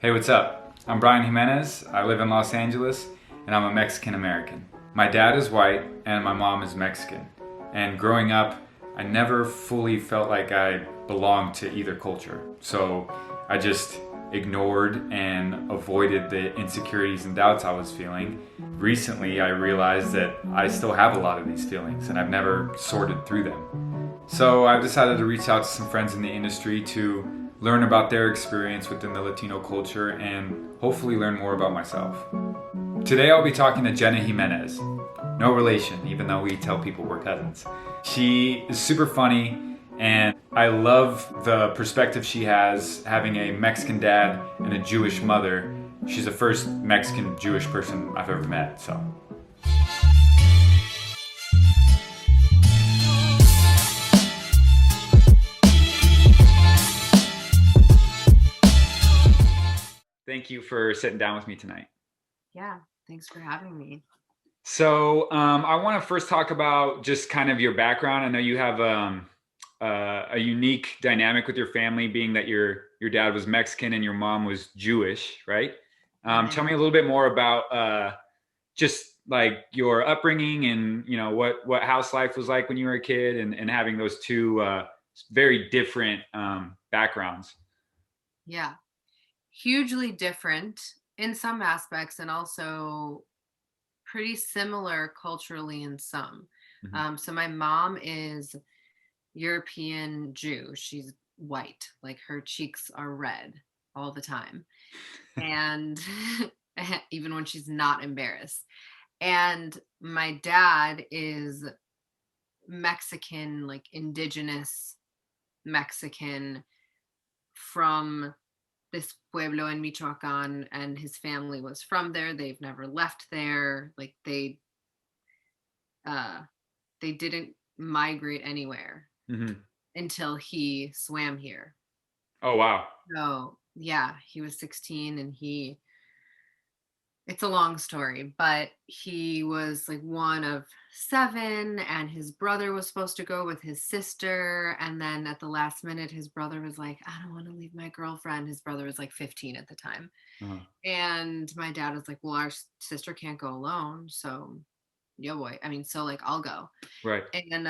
Hey, what's up? I'm Brian Jimenez. I live in Los Angeles and I'm a Mexican American. My dad is white and my mom is Mexican. And growing up, I never fully felt like I belonged to either culture. So I just ignored and avoided the insecurities and doubts I was feeling. Recently, I realized that I still have a lot of these feelings and I've never sorted through them. So I've decided to reach out to some friends in the industry to learn about their experience within the Latino culture and hopefully learn more about myself. Today I'll be talking to Jenna Jimenez. No relation, even though we tell people we're cousins. She is super funny and I love the perspective she has having a Mexican dad and a Jewish mother. She's the first Mexican Jewish person I've ever met, so. Thank you for sitting down with me tonight. Yeah, thanks for having me. So I want to first talk about just kind of your background. I know you have a unique dynamic with your family, being that your dad was Mexican and your mom was Jewish, right? Tell me a little bit more about just like your upbringing and what house life was like when you were a kid, and having those two very different backgrounds. Yeah, hugely different in some aspects and also pretty similar culturally in some. Mhm. So my mom is European Jew. She's white, like her cheeks are red all the time. And even when she's not embarrassed. And my dad is Mexican, like indigenous Mexican from this pueblo in Michoacan, and his family was from there. They've never left there. Like uh they didn't migrate anywhere Mhm. until he swam here. Oh, wow. So yeah, he was 16 and he it's a long story, but he was like one of seven, and his brother was supposed to go with his sister. And then at the last minute, his brother was like, I don't want to leave my girlfriend. His brother was like 15 at the time. Uh-huh. And my dad was like, well, our sister can't go alone. So, yeah, boy. I mean, so like, I'll go. Right. And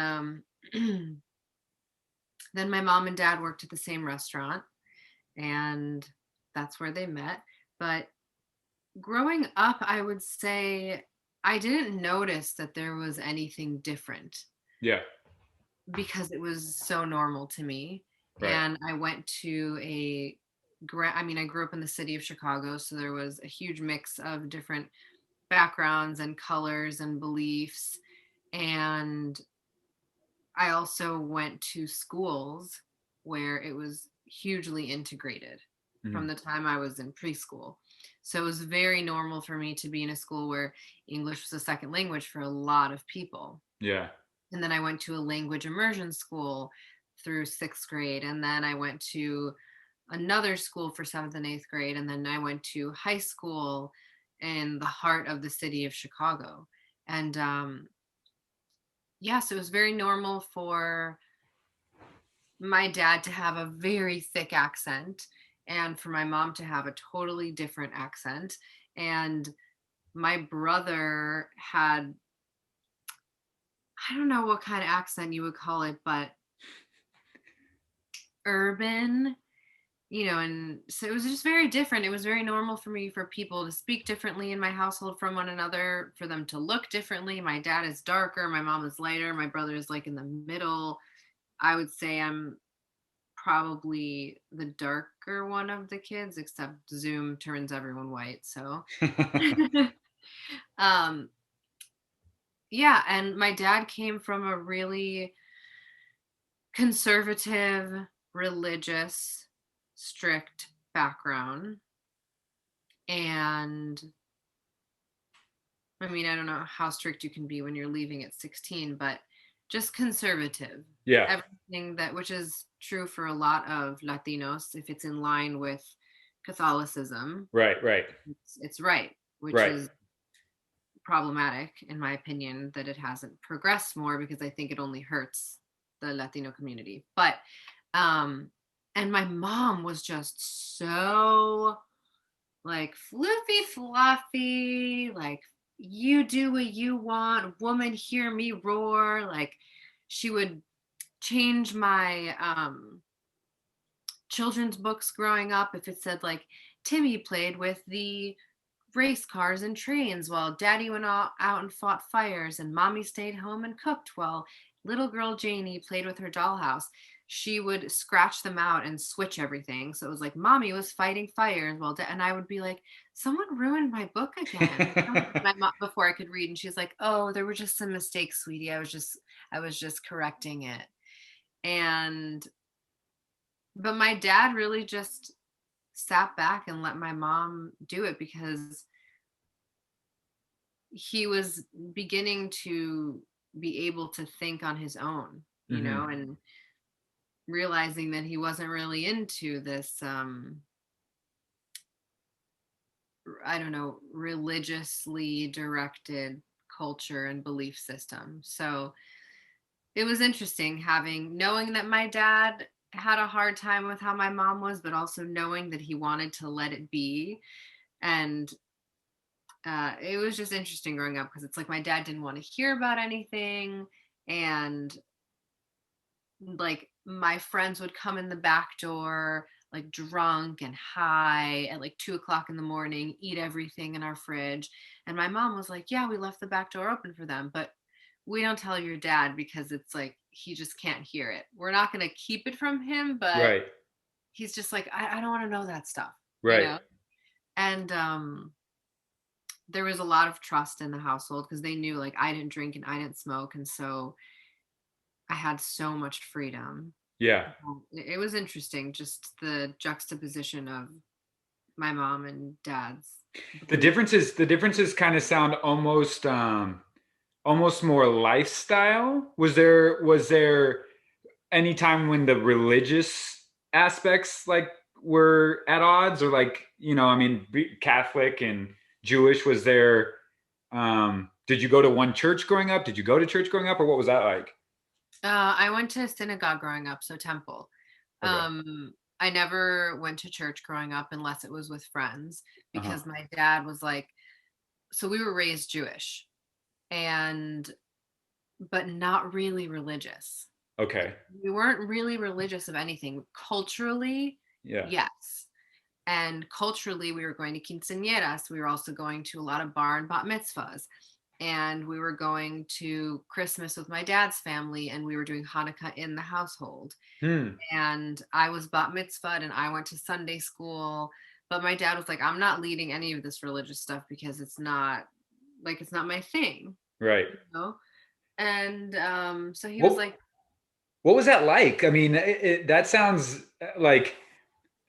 then my mom and dad worked at the same restaurant, and that's where they met. But growing up, I would say I didn't notice that there was anything different Yeah. because it was so normal to me. Right. And I went to I mean, I grew up in the city of Chicago, so there was a huge mix of different backgrounds and colors and beliefs. And I also went to schools where it was hugely integrated from Mhm. the time I was in preschool. So it was very normal for me to be in a school where English was a second language for a lot of people. Yeah. And then I went to a language immersion school through sixth grade. And then I went to another school for seventh and eighth grade. And then I went to high school in the heart of the city of Chicago. And yeah, so it was very normal for my dad to have a very thick accent and for my mom to have a totally different accent. And my brother had, I don't know what kind of accent you would call it, but urban, and so it was just very different. It was very normal for me for people to speak differently in my household from one another, for them to look differently. My dad is darker, my mom is lighter, my brother is like in the middle. I would say I'm probably the darker one of the kids, except Zoom turns everyone white. So, um, yeah. And my dad came from a really conservative, religious, strict background. And I mean, I don't know how strict you can be when you're leaving at 16, but just conservative. Yeah. Everything that, which is true for a lot of Latinos, if it's in line with Catholicism, Right. Right. it's right, which Right. is problematic in my opinion that it hasn't progressed more, because I think it only hurts the Latino community. But and my mom was just so like floofy fluffy, like you do what you want, woman hear me roar. Like she would change my children's books growing up if it said like Timmy played with the race cars and trains while daddy went out and fought fires and mommy stayed home and cooked while little girl Janie played with her dollhouse. She would scratch them out and switch everything. So it was like mommy was fighting fires while and I would be like, someone ruined my book again. My mom, before I could read, and she's like, oh, there were just some mistakes, sweetie. I was just correcting it. And but my dad really just sat back and let my mom do it because he was beginning to be able to think on his own, Hmm. and realizing that he wasn't really into this I don't know, religiously directed culture and belief system. So it was interesting knowing that my dad had a hard time with how my mom was, but also knowing that he wanted to let it be. And it was just interesting growing up because it's like my dad didn't want to hear about anything. And like my friends would come in the back door like drunk and high at like 2 o'clock in the morning, eat everything in our fridge. And my mom was like, yeah, we left the back door open for them, but we don't tell your dad because it's like he just can't hear it. We're not going to keep it from him, but Right. he's just like, I don't want to know that stuff, Right. And there was a lot of trust in the household because they knew like I didn't drink and I didn't smoke. And so I had so much freedom. Yeah. It was interesting, just the juxtaposition of my mom and dad's belief. The differences kind of sound almost more lifestyle. Was there any time when the religious aspects like were at odds, or like, I mean, Catholic and Jewish, was there, did you go to one church growing up? Did you go to church growing up, or what was that like? I went to synagogue growing up, so temple. Okay. I never went to church growing up unless it was with friends Uh-huh. because my dad was like, so we were raised Jewish and but not really religious. Okay. We weren't really religious of anything. Culturally, Yeah. yes. And culturally, we were going to quinceañeras. We were also going to a lot of bar and bat mitzvahs. And we were going to Christmas with my dad's family, and we were doing Hanukkah in the household. Hmm. And I was bat mitzvahed, and I went to Sunday school. But my dad was like, I'm not leading any of this religious stuff because it's not my thing, Right. you know? And so he was What like, what was that like? I mean, that sounds like,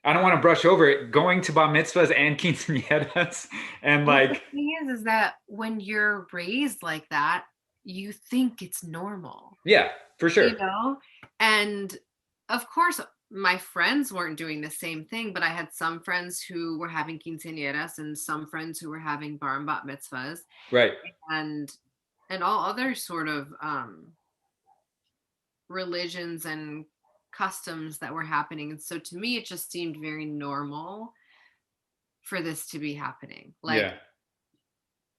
I don't want to brush over it. Going to bar mitzvahs and quinceañeras, and well, the like, thing is that when you're raised like that, you think it's normal, yeah, for you sure. know? And of course, my friends weren't doing the same thing, but I had some friends who were having quinceañeras and some friends who were having bar and bat mitzvahs Right. and all other sort of religions and customs that were happening. And so to me, it just seemed very normal for this to be happening. Yeah. Like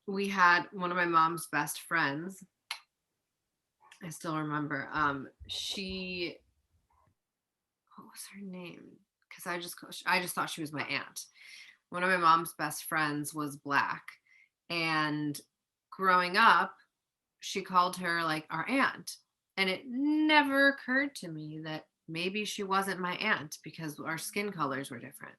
we had one of my mom's best friends. I still remember. She, what was her name? Because I just thought she was my aunt. One of my mom's best friends was black, and growing up, she called her like our aunt, and it never occurred to me that maybe she wasn't my aunt because our skin colors were different.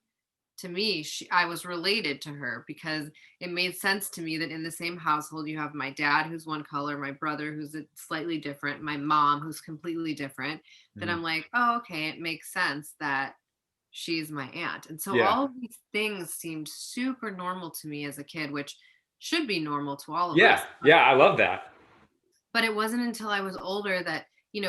To me, I was related to her because it made sense to me that in the same household you have my dad who's one color, my brother who's slightly different, my mom who's completely different. That Mhm. I'm like, oh, okay, it makes sense that she's my aunt. And so Yeah. all of these things seemed super normal to me as a kid, which should be normal to all of Yeah. us. Yeah. I love that. But it wasn't until I was older that,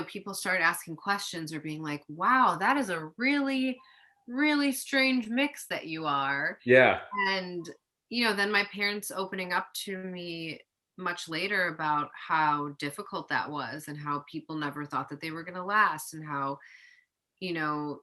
people started asking questions or being like, wow, that is a really, really strange mix that you are. Yeah. And, then my parents opening up to me much later about how difficult that was and how people never thought that they were going to last and how, you know,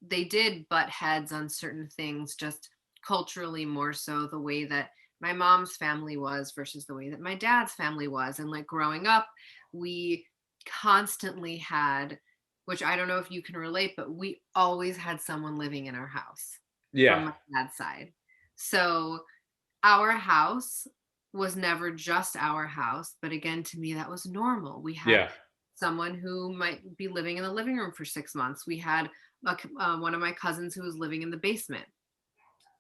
they did butt heads on certain things just culturally more so the way that my mom's family was versus the way that my dad's family was. And like growing up, we constantly had, which I don't know if you can relate, but we always had someone living in our house Yeah. from my dad's side. So our house was never just our house, but again, to me, that was normal. We had Yeah. someone who might be living in the living room for 6 months. We had one of my cousins who was living in the basement.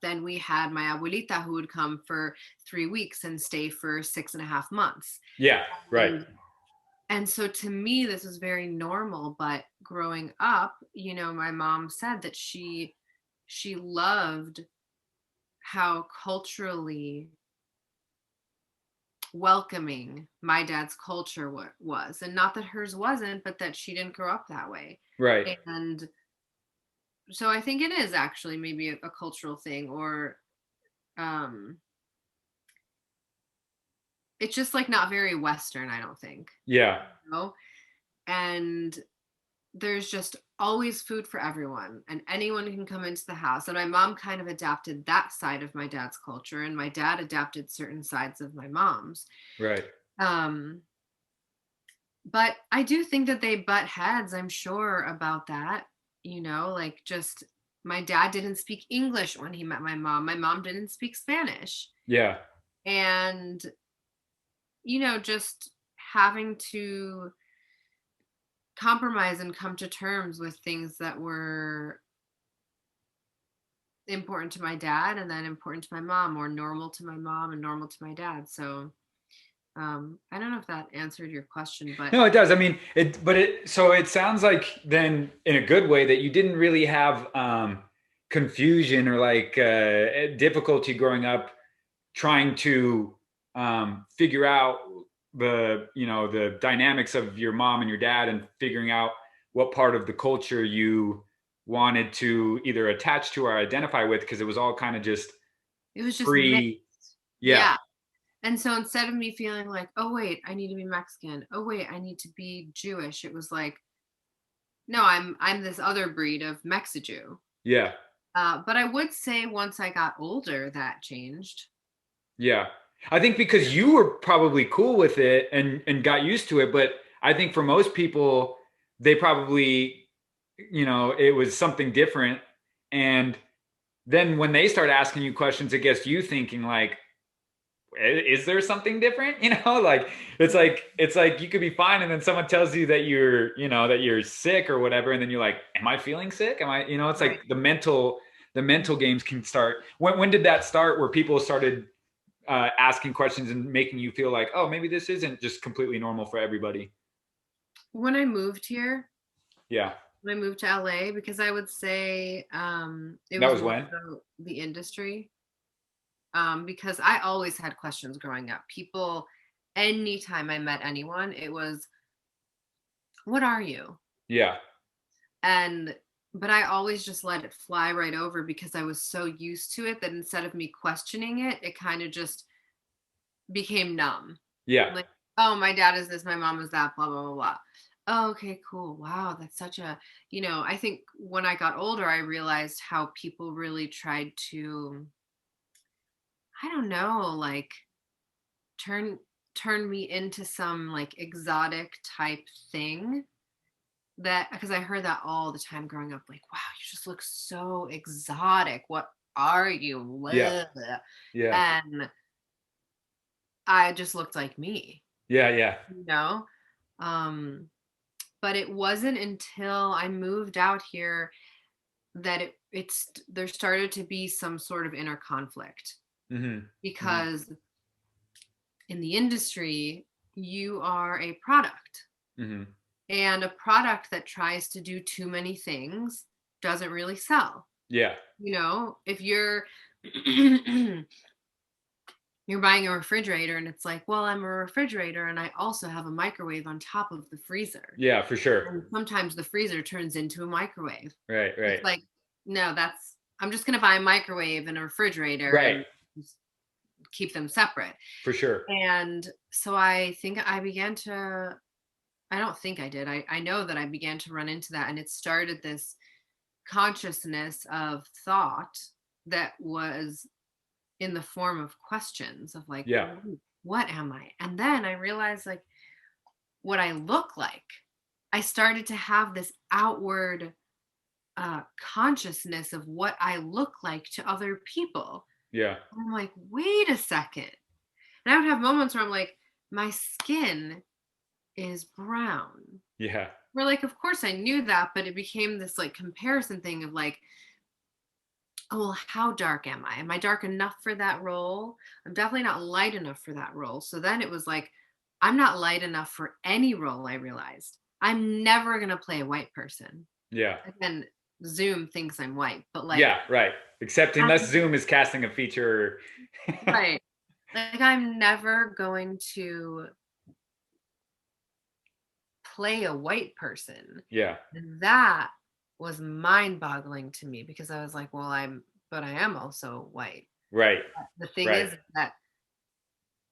Then we had my abuelita who would come for 3 weeks and stay for 6.5 months. Yeah. Right. And so to me, this was very normal. But growing up, my mom said that she loved how culturally welcoming my dad's culture was, and not that hers wasn't, but that she didn't grow up that way. Right. And so I think it is actually maybe a cultural thing, or um it's just like not very Western, I don't think. Yeah. You know? And there's just always food for everyone, and anyone can come into the house. And my mom kind of adapted that side of my dad's culture, and my dad adapted certain sides of my mom's. Right. um but I do think that they butt heads, I'm sure, about that. Like, just my dad didn't speak English when he met my mom. My mom didn't speak Spanish. Yeah. And just having to compromise and come to terms with things that were important to my dad and then important to my mom, or normal to my mom and normal to my dad. So I don't know if that answered your question, but No, it does. I mean, so it sounds like then in a good way that you didn't really have confusion or like difficulty growing up trying to figure out the dynamics of your mom and your dad and figuring out what part of the culture you wanted to either attach to or identify with, because it was all kind of just it was just mixed. free. Yeah. Yeah. And so instead of me feeling like, oh wait, I need to be Mexican, oh wait, I need to be Jewish, it was like, no, I'm this other breed of Mexijew. Yeah. But I would say once I got older, that changed. Yeah. I think because you were probably cool with it and got used to it, but I think for most people, they probably, it was something different. And then when they start asking you questions, it gets you thinking like, is there something different? Like it's like you could be fine, and then someone tells you that you're sick or whatever, and then you're like, am I feeling sick? Am I, it's Right. like the mental games can start. When did that start where people started asking questions and making you feel like, oh, maybe this isn't just completely normal for everybody? When I moved here, Yeah. when I moved to LA, because I would say it That was was more when? so the industry. Because I always had questions growing up. People, anytime I met anyone, it was, what are you? Yeah. And but I always just let it fly right over because I was so used to it that instead of me questioning it, it kind of just became numb. Yeah. Like, oh, my dad is this, my mom is that, blah, blah, blah, blah. Oh, okay, cool. Wow, that's such a, I think when I got older, I realized how people really tried to, I don't know, like turn turn me into some like exotic type thing, that because I heard that all the time growing up, like, wow, you just look so exotic, what are you? Yeah. Blah, blah. Yeah. And I just looked like me, Yeah. Yeah. you know um but it wasn't until I moved out here that it's there started to be some sort of inner conflict, Mm-hmm. Mm-hmm. because in the industry you are a product, Mm-hmm. and a product that tries to do too many things doesn't really sell. Yeah. If you're you're buying a refrigerator and it's like, well, I'm a refrigerator and I also have a microwave on top of the freezer. Yeah, for sure. And sometimes the freezer turns into a microwave. Right. Right. It's like, no, I'm just going to buy a microwave and a refrigerator Right. and just keep them separate. For sure. And so I think I began to, I don't think I did. I know that I began to run into that. And it started this consciousness of thought that was in the form of questions of like, Yeah. what am I? And then I realized like what I look like. I started to have this outward consciousness of what I look like to other people. Yeah. I'm like, wait a second. And I would have moments where I'm like, my skin is brown. Yeah. Where like, of course I knew that, but it became this like comparison thing of like, oh, well, how dark am I? Am I dark enough for that role? I'm definitely not light enough for that role. So then it was like, I'm not light enough for any role, I realized. I'm never going to play a white person. Yeah. Again, Zoom thinks I'm white, but like, Yeah, right. Except unless Zoom is casting a feature. right. Like, I'm never going to play a white person. Yeah. And that was mind boggling to me because I was like, well, but I am also white. Right. The thing Right. is that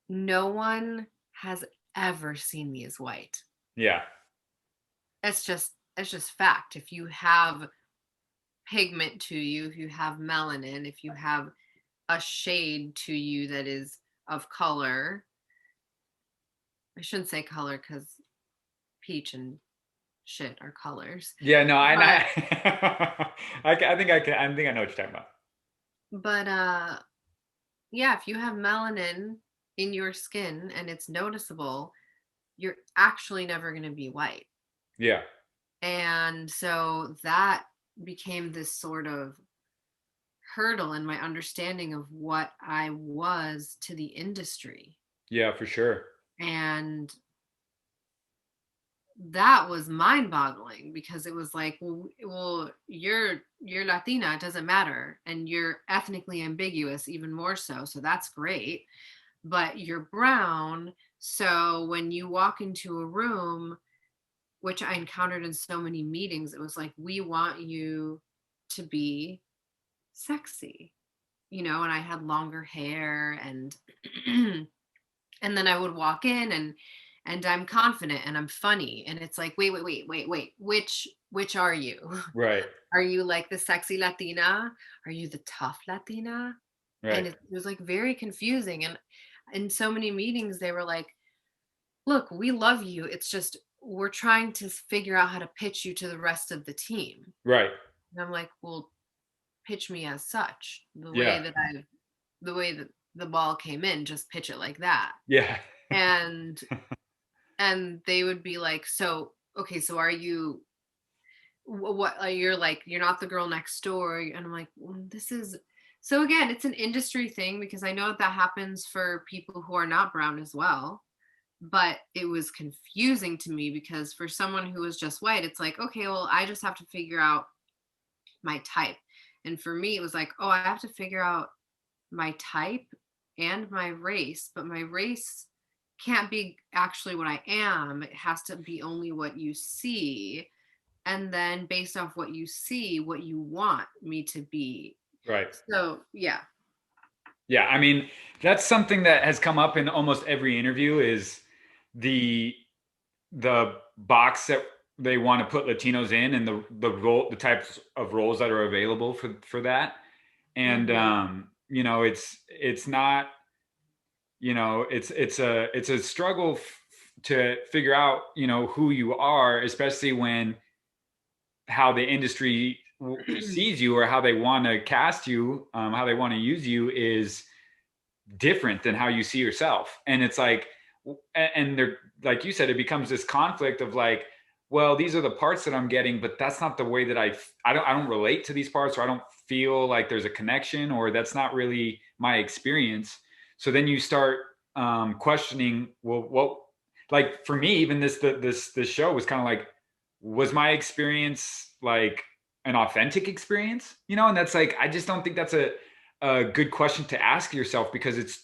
no one has ever seen me as white. Yeah. It's just fact. If you have pigment to you, if you have melanin, if you have a shade to you that is of color, I shouldn't say color because peach and shit are colors. Yeah, no, But I think I know what you're talking about. but yeah, if you have melanin in your skin and it's noticeable, you're actually never going to be white. Yeah. And so that became this sort of hurdle in my understanding of what I was to the industry. Yeah, for sure. And that was mind-boggling because it was like, well, you're Latina, it doesn't matter, and you're ethnically ambiguous even more so, so that's great, but you're brown, so when you walk into a room, which I encountered in so many meetings, it was like, we want you to be sexy, and I had longer hair and and then I would walk in and I'm confident and I'm funny and it's like, wait, which are you? Right. Are you like the sexy Latina? Are you the tough Latina? And Right. it was like very confusing, and in so many meetings they were like, look, we love you, it's just we're trying to figure out how to pitch you to the rest of the team. Right. And I'm like, well, pitch me as such, Yeah. the way that the ball came in, just pitch it like that. Yeah. and and they would be like, so okay, so are you what you're like, you're not the girl next door, and I'm like, well, this is, so again, it's an industry thing because I know that happens for people who are not brown as well, but it was confusing to me because for someone who was just white, it's like, okay, well, I just have to figure out my type. And for me it was like, oh, I have to figure out my type and my race, but my race can't be actually what I am. It has to be only what you see. And then based off what you see, what you want me to be. Right. So, yeah. Yeah, I mean, that's something that has come up in almost every interview is the box that they want to put Latinos in and the types of roles that are available for that. And Mhm. it's not, it's a struggle to figure out, who you are, especially when how the industry sees you or how they want to cast you, how they want to use you is different than how you see yourself. And it's like, and they're, like you said, it becomes this conflict of like, well, these are the parts that I'm getting, but that's not the way that I don't relate to these parts, or I don't feel like there's a connection, or that's not really my experience. So then you start questioning, well, what, like for me, even this show was kind of like, was my experience like an authentic experience? And that's like, I just don't think that's a good question to ask yourself, because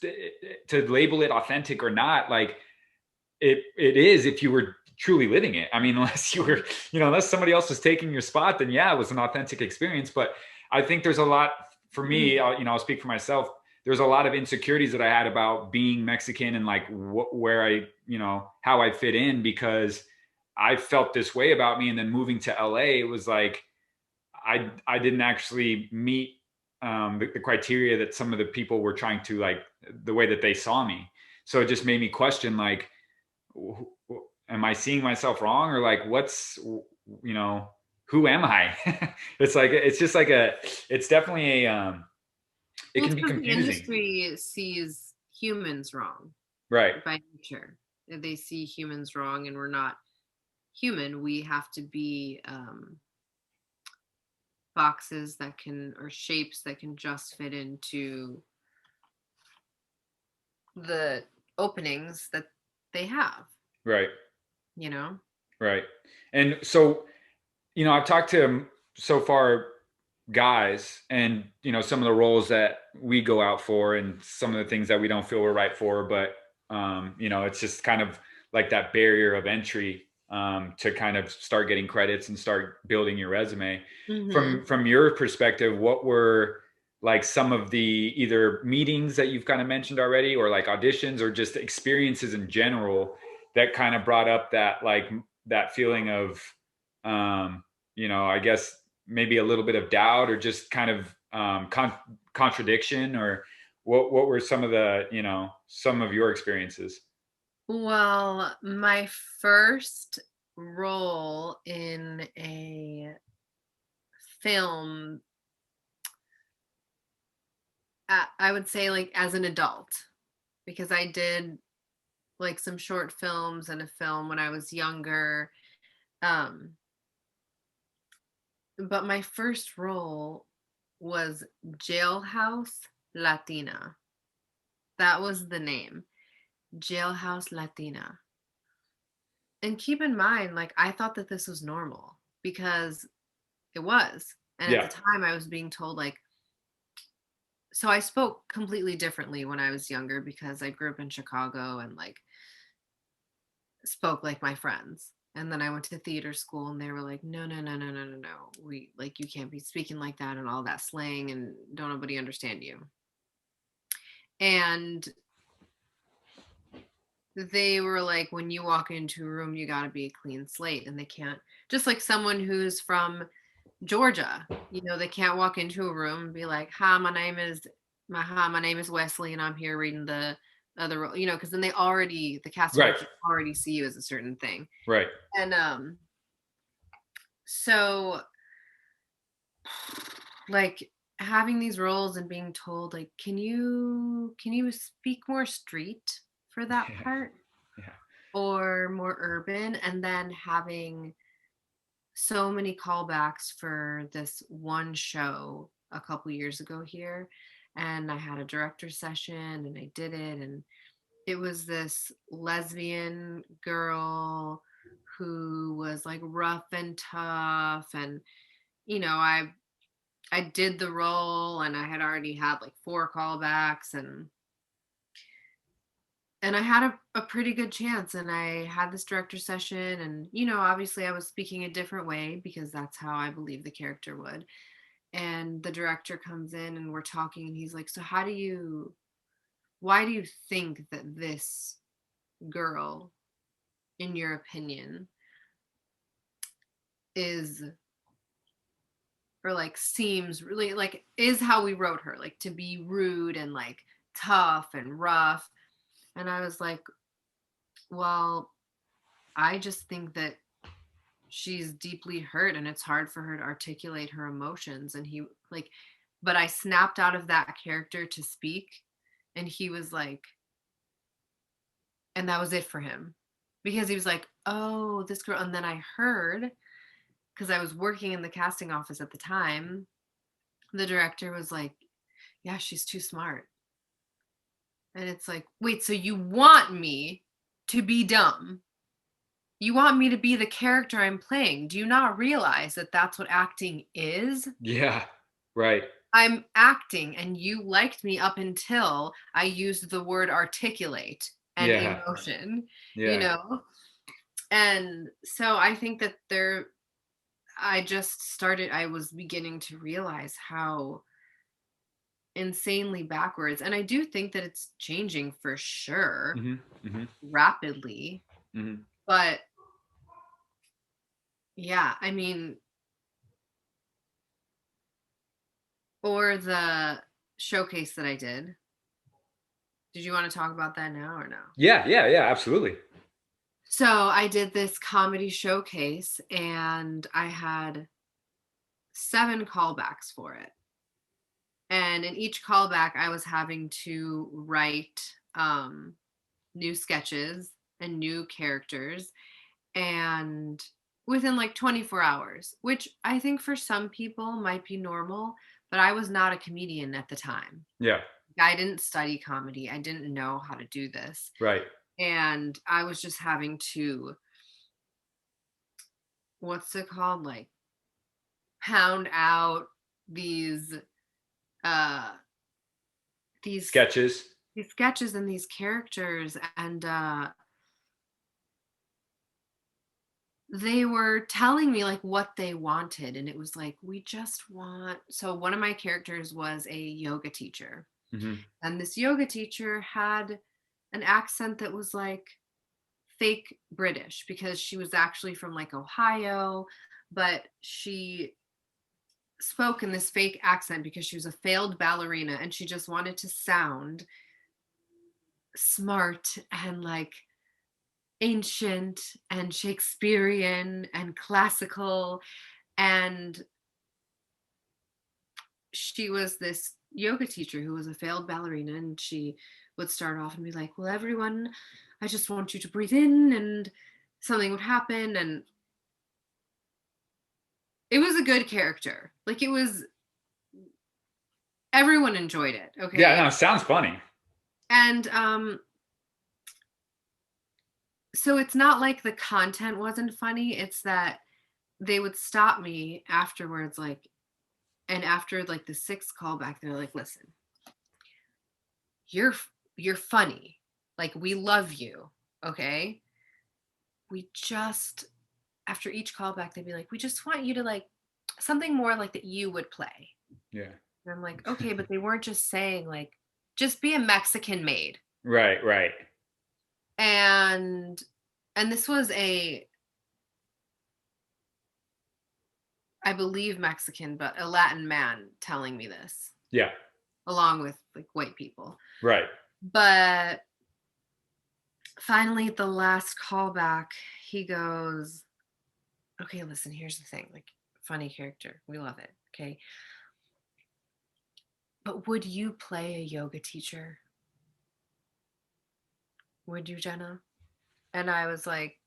to label it authentic or not, like it is if you were truly living it. I mean, unless you were, unless somebody else was taking your spot, then yeah, it was an authentic experience. But I think there's a lot for me, I'll speak for myself. There's a lot of insecurities that I had about being Mexican and like where I, how I fit in, because I felt this way about me. And then moving to LA, it was like, I didn't actually meet the criteria that some of the people were trying to, like, the way that they saw me. So it just made me question, like, am I seeing myself wrong, or like, what's, you know, who am I? It's like, it's just like it's definitely it Well, can it's be because the confusing. industry sees humans wrong Right. by nature. They see humans wrong, and we're not human. We have to be boxes that can, or shapes that can just fit into the openings that they have, Right. you know? Right. And so, you know, I've talked to so far guys, and, you know, some of the roles that we go out for and some of the things that we don't feel we're right for, but you know, it's just kind of like that barrier of entry to kind of start getting credits and start building your resume. Hmm. From your perspective, what were like some of the either meetings that you've kind of mentioned already, or like auditions, or just experiences in general that kind of brought up that, like, that feeling of you know, I guess maybe a little bit of doubt, or just kind of contradiction, or what were some of the, you know, some of your experiences? Well, my first role in a film, I would say, like, as an adult, because I did like some short films and a film when I was younger. Um, but my first role was Jailhouse Latina. That was the name, Jailhouse Latina. And keep in mind, like, I thought that this was normal because it was. And at Yeah. the time, I was being told, like, so I spoke completely differently when I was younger because I grew up in Chicago and, like, spoke like my friends. And then I went to theater school and they were like, no, no, no, no, no, no, no. We, like, you can't be speaking like that and all that slang and don't nobody understand you. And they were like, when you walk into a room, you got to be a clean slate, and they can't, just like someone who's from Georgia, you know, they can't walk into a room and be like, hi, my name is Wesley and I'm here reading the other role, you know, because then the casting Right. director already see you as a certain thing. Right. And so, like, having these roles and being told, like, can you speak more street for that Yeah. part, Yeah. or more urban, and then having so many callbacks for this one show a couple years ago here, and I had a director session and I did it, and it was this lesbian girl who was like rough and tough, and you know, I did the role and I had already had like 4 callbacks, and I had a pretty good chance, and I had this director session, and you know, obviously I was speaking a different way because that's how I believe the character would. And the director comes in and we're talking and he's like, so why do you think that this girl, in your opinion, is, or like seems really like, is how we wrote her, like to be rude and like tough and rough. And I was like, well, I just think that she's deeply hurt and it's hard for her to articulate her emotions. And he, like, but I snapped out of that character to speak, and he was like, and that was it for him, because he was like, oh, this girl. And then I heard, because I was working in the casting office at the time, the director was like, yeah, she's too smart. And it's like, wait, so you want me to be dumb? You want me to be the character I'm playing? Do you not realize that that's what acting is? Yeah. Right. I'm acting, and you liked me up until I used the word articulate and Yeah. emotion, you Yeah. know? And so I think that I was beginning to realize how insanely backwards. And I do think that it's changing for sure, Hmm. Hmm. rapidly. Hmm. But yeah, I mean, Or the showcase that I did. Did you want to talk about that now or no? Yeah, absolutely. So I did this comedy showcase and I had 7 callbacks for it. And in each callback, I was having to write new sketches and new characters, and within like 24 hours, which I think for some people might be normal, but I was not a comedian at the time. Yeah, I didn't study comedy. I didn't know how to do this. right. And I was just having to, what's it called? Like pound out these uh these Sketches. these sketches and these characters, and they were telling me like what they wanted, and it was like, we just want, so one of my characters was a yoga teacher, Hmm. and this yoga teacher had an accent that was like fake British because she was actually from like Ohio, but she spoke in this fake accent because she was a failed ballerina and she just wanted to sound smart and like ancient and Shakespearean and classical. And she was this yoga teacher who was a failed ballerina, and she would start off and be like, well, everyone, I just want you to breathe in, and something would happen. And it was a good character. Like, it was, everyone enjoyed it. Yeah, Okay. no, sounds funny. And so it's not like the content wasn't funny, it's that they would stop me afterwards, like, and after like the 6th callback, they're like, listen, you're you're funny, like, we love you, okay, we just, after each callback they'd be like, we just want you to like something more like that you would play. Yeah. And I'm like, okay, but they weren't just saying like, just be a Mexican maid. Right. and and this was a, I believe Mexican, but a Latin man telling me this, Yeah, along with like white people. right. But finally, at the last callback, he goes, okay, listen, here's the thing. Like, funny character. We love it. Okay. But would you play a yoga teacher? Would you, Jenna? And I was like,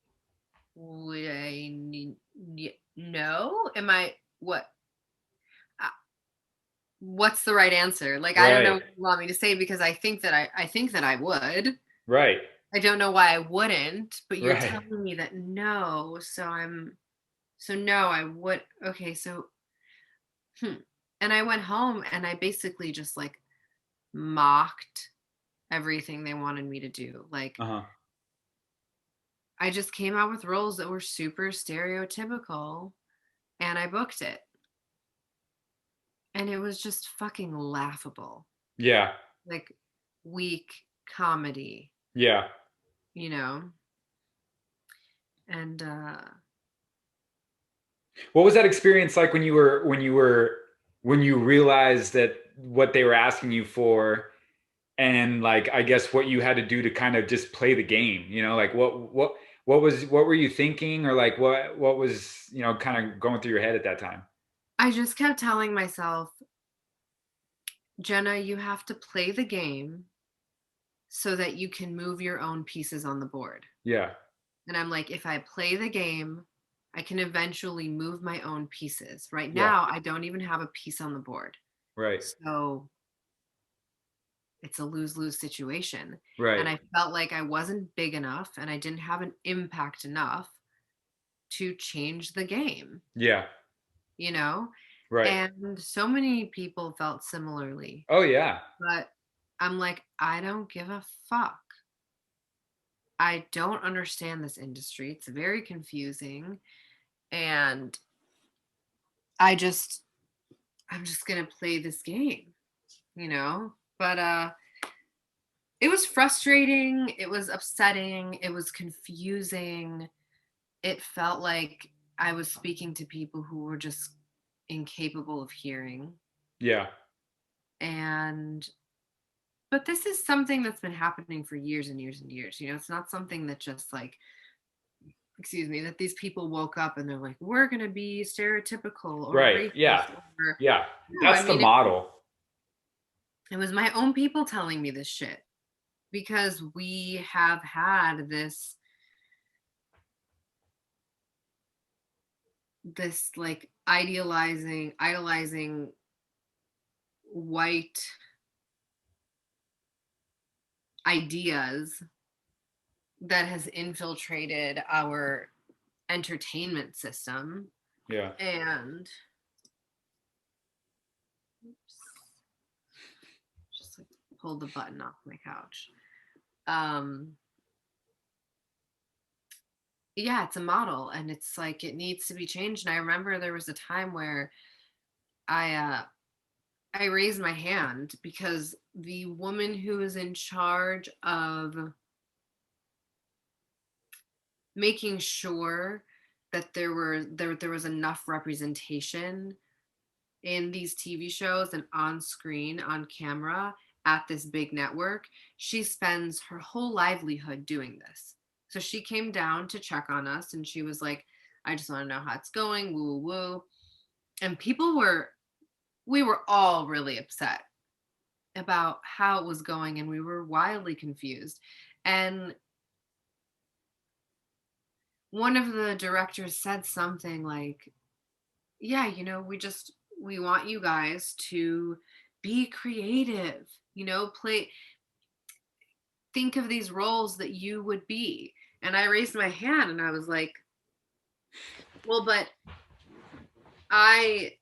would I need, no? Am I, what? Uh, What's the right answer? Like, I don't know Right. what you want me to say, because I think that I would. Right. I don't know why I wouldn't, but you're Right. telling me that no. So no, I would. Okay, so hmm. And I went home and I basically just like mocked everything they wanted me to do. Like, Uh-huh. I just came out with roles that were super stereotypical and I booked it. And it was just fucking laughable. Yeah. Like, weak comedy, Yeah. you know? And What was that experience like when you realized that what they were asking you for, and like I guess what you had to do to kind of just play the game, like what were you thinking, or like what was, kind of going through your head at that time? I just kept telling myself, Jenna, you have to play the game so that you can move your own pieces on the board. Yeah. And I'm like, if I play the game, I can eventually move my own pieces. Right Yeah. now, I don't even have a piece on the board. Right. So it's a lose-lose situation. Right. And I felt like I wasn't big enough and I didn't have an impact enough to change the game, Yeah. you know? Right. And so many people felt similarly. Oh yeah. But I'm like, I don't give a fuck. I don't understand this industry. It's very confusing. And I just, I'm just going to play this game, you know? But it was frustrating. It was upsetting. It was confusing. It felt like I was speaking to people who were just incapable of hearing. Yeah. And but this is something that's been happening for years and years and years. You know, it's not something that just like, excuse me, that these people woke up and they're like, we're going to be stereotypical or Right. Yeah. racist or Yeah. no, I That's the mean, model. it was my own people telling me this shit because we have had this like idolizing white ideas that has infiltrated our entertainment system. Yeah. And oops, just like pulled the button off my couch. Yeah, it's a model and it's like it needs to be changed. And I remember there was a time where I raised my hand because the woman who was in charge of making sure that there was enough representation in these TV shows and on screen, on camera, at this big network, she spends her whole livelihood doing this. So she came down to check on us and she was like, I just want to know how it's going, woo woo woo. And we were all really upset about how it was going and we were wildly confused. And one of the directors said something like, yeah, you know, we want you guys to be creative, you know, think of these roles that you would be. And I raised my hand and I was like, well, but I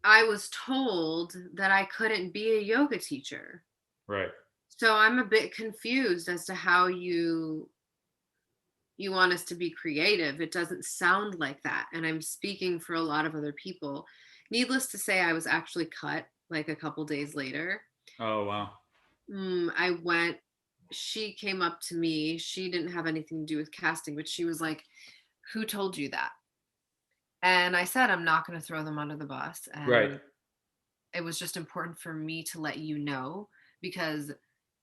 was told that I couldn't be a yoga teacher. Right. So I'm a bit confused as to how you want us to be creative. It doesn't sound like that. And I'm speaking for a lot of other people. Needless to say, I was actually cut like a couple days later. Oh, wow. She came up to me. She didn't have anything to do with casting, but she was like, who told you that? And I said, I'm not going to throw them under the bus. Right. And it was just important for me to let you know because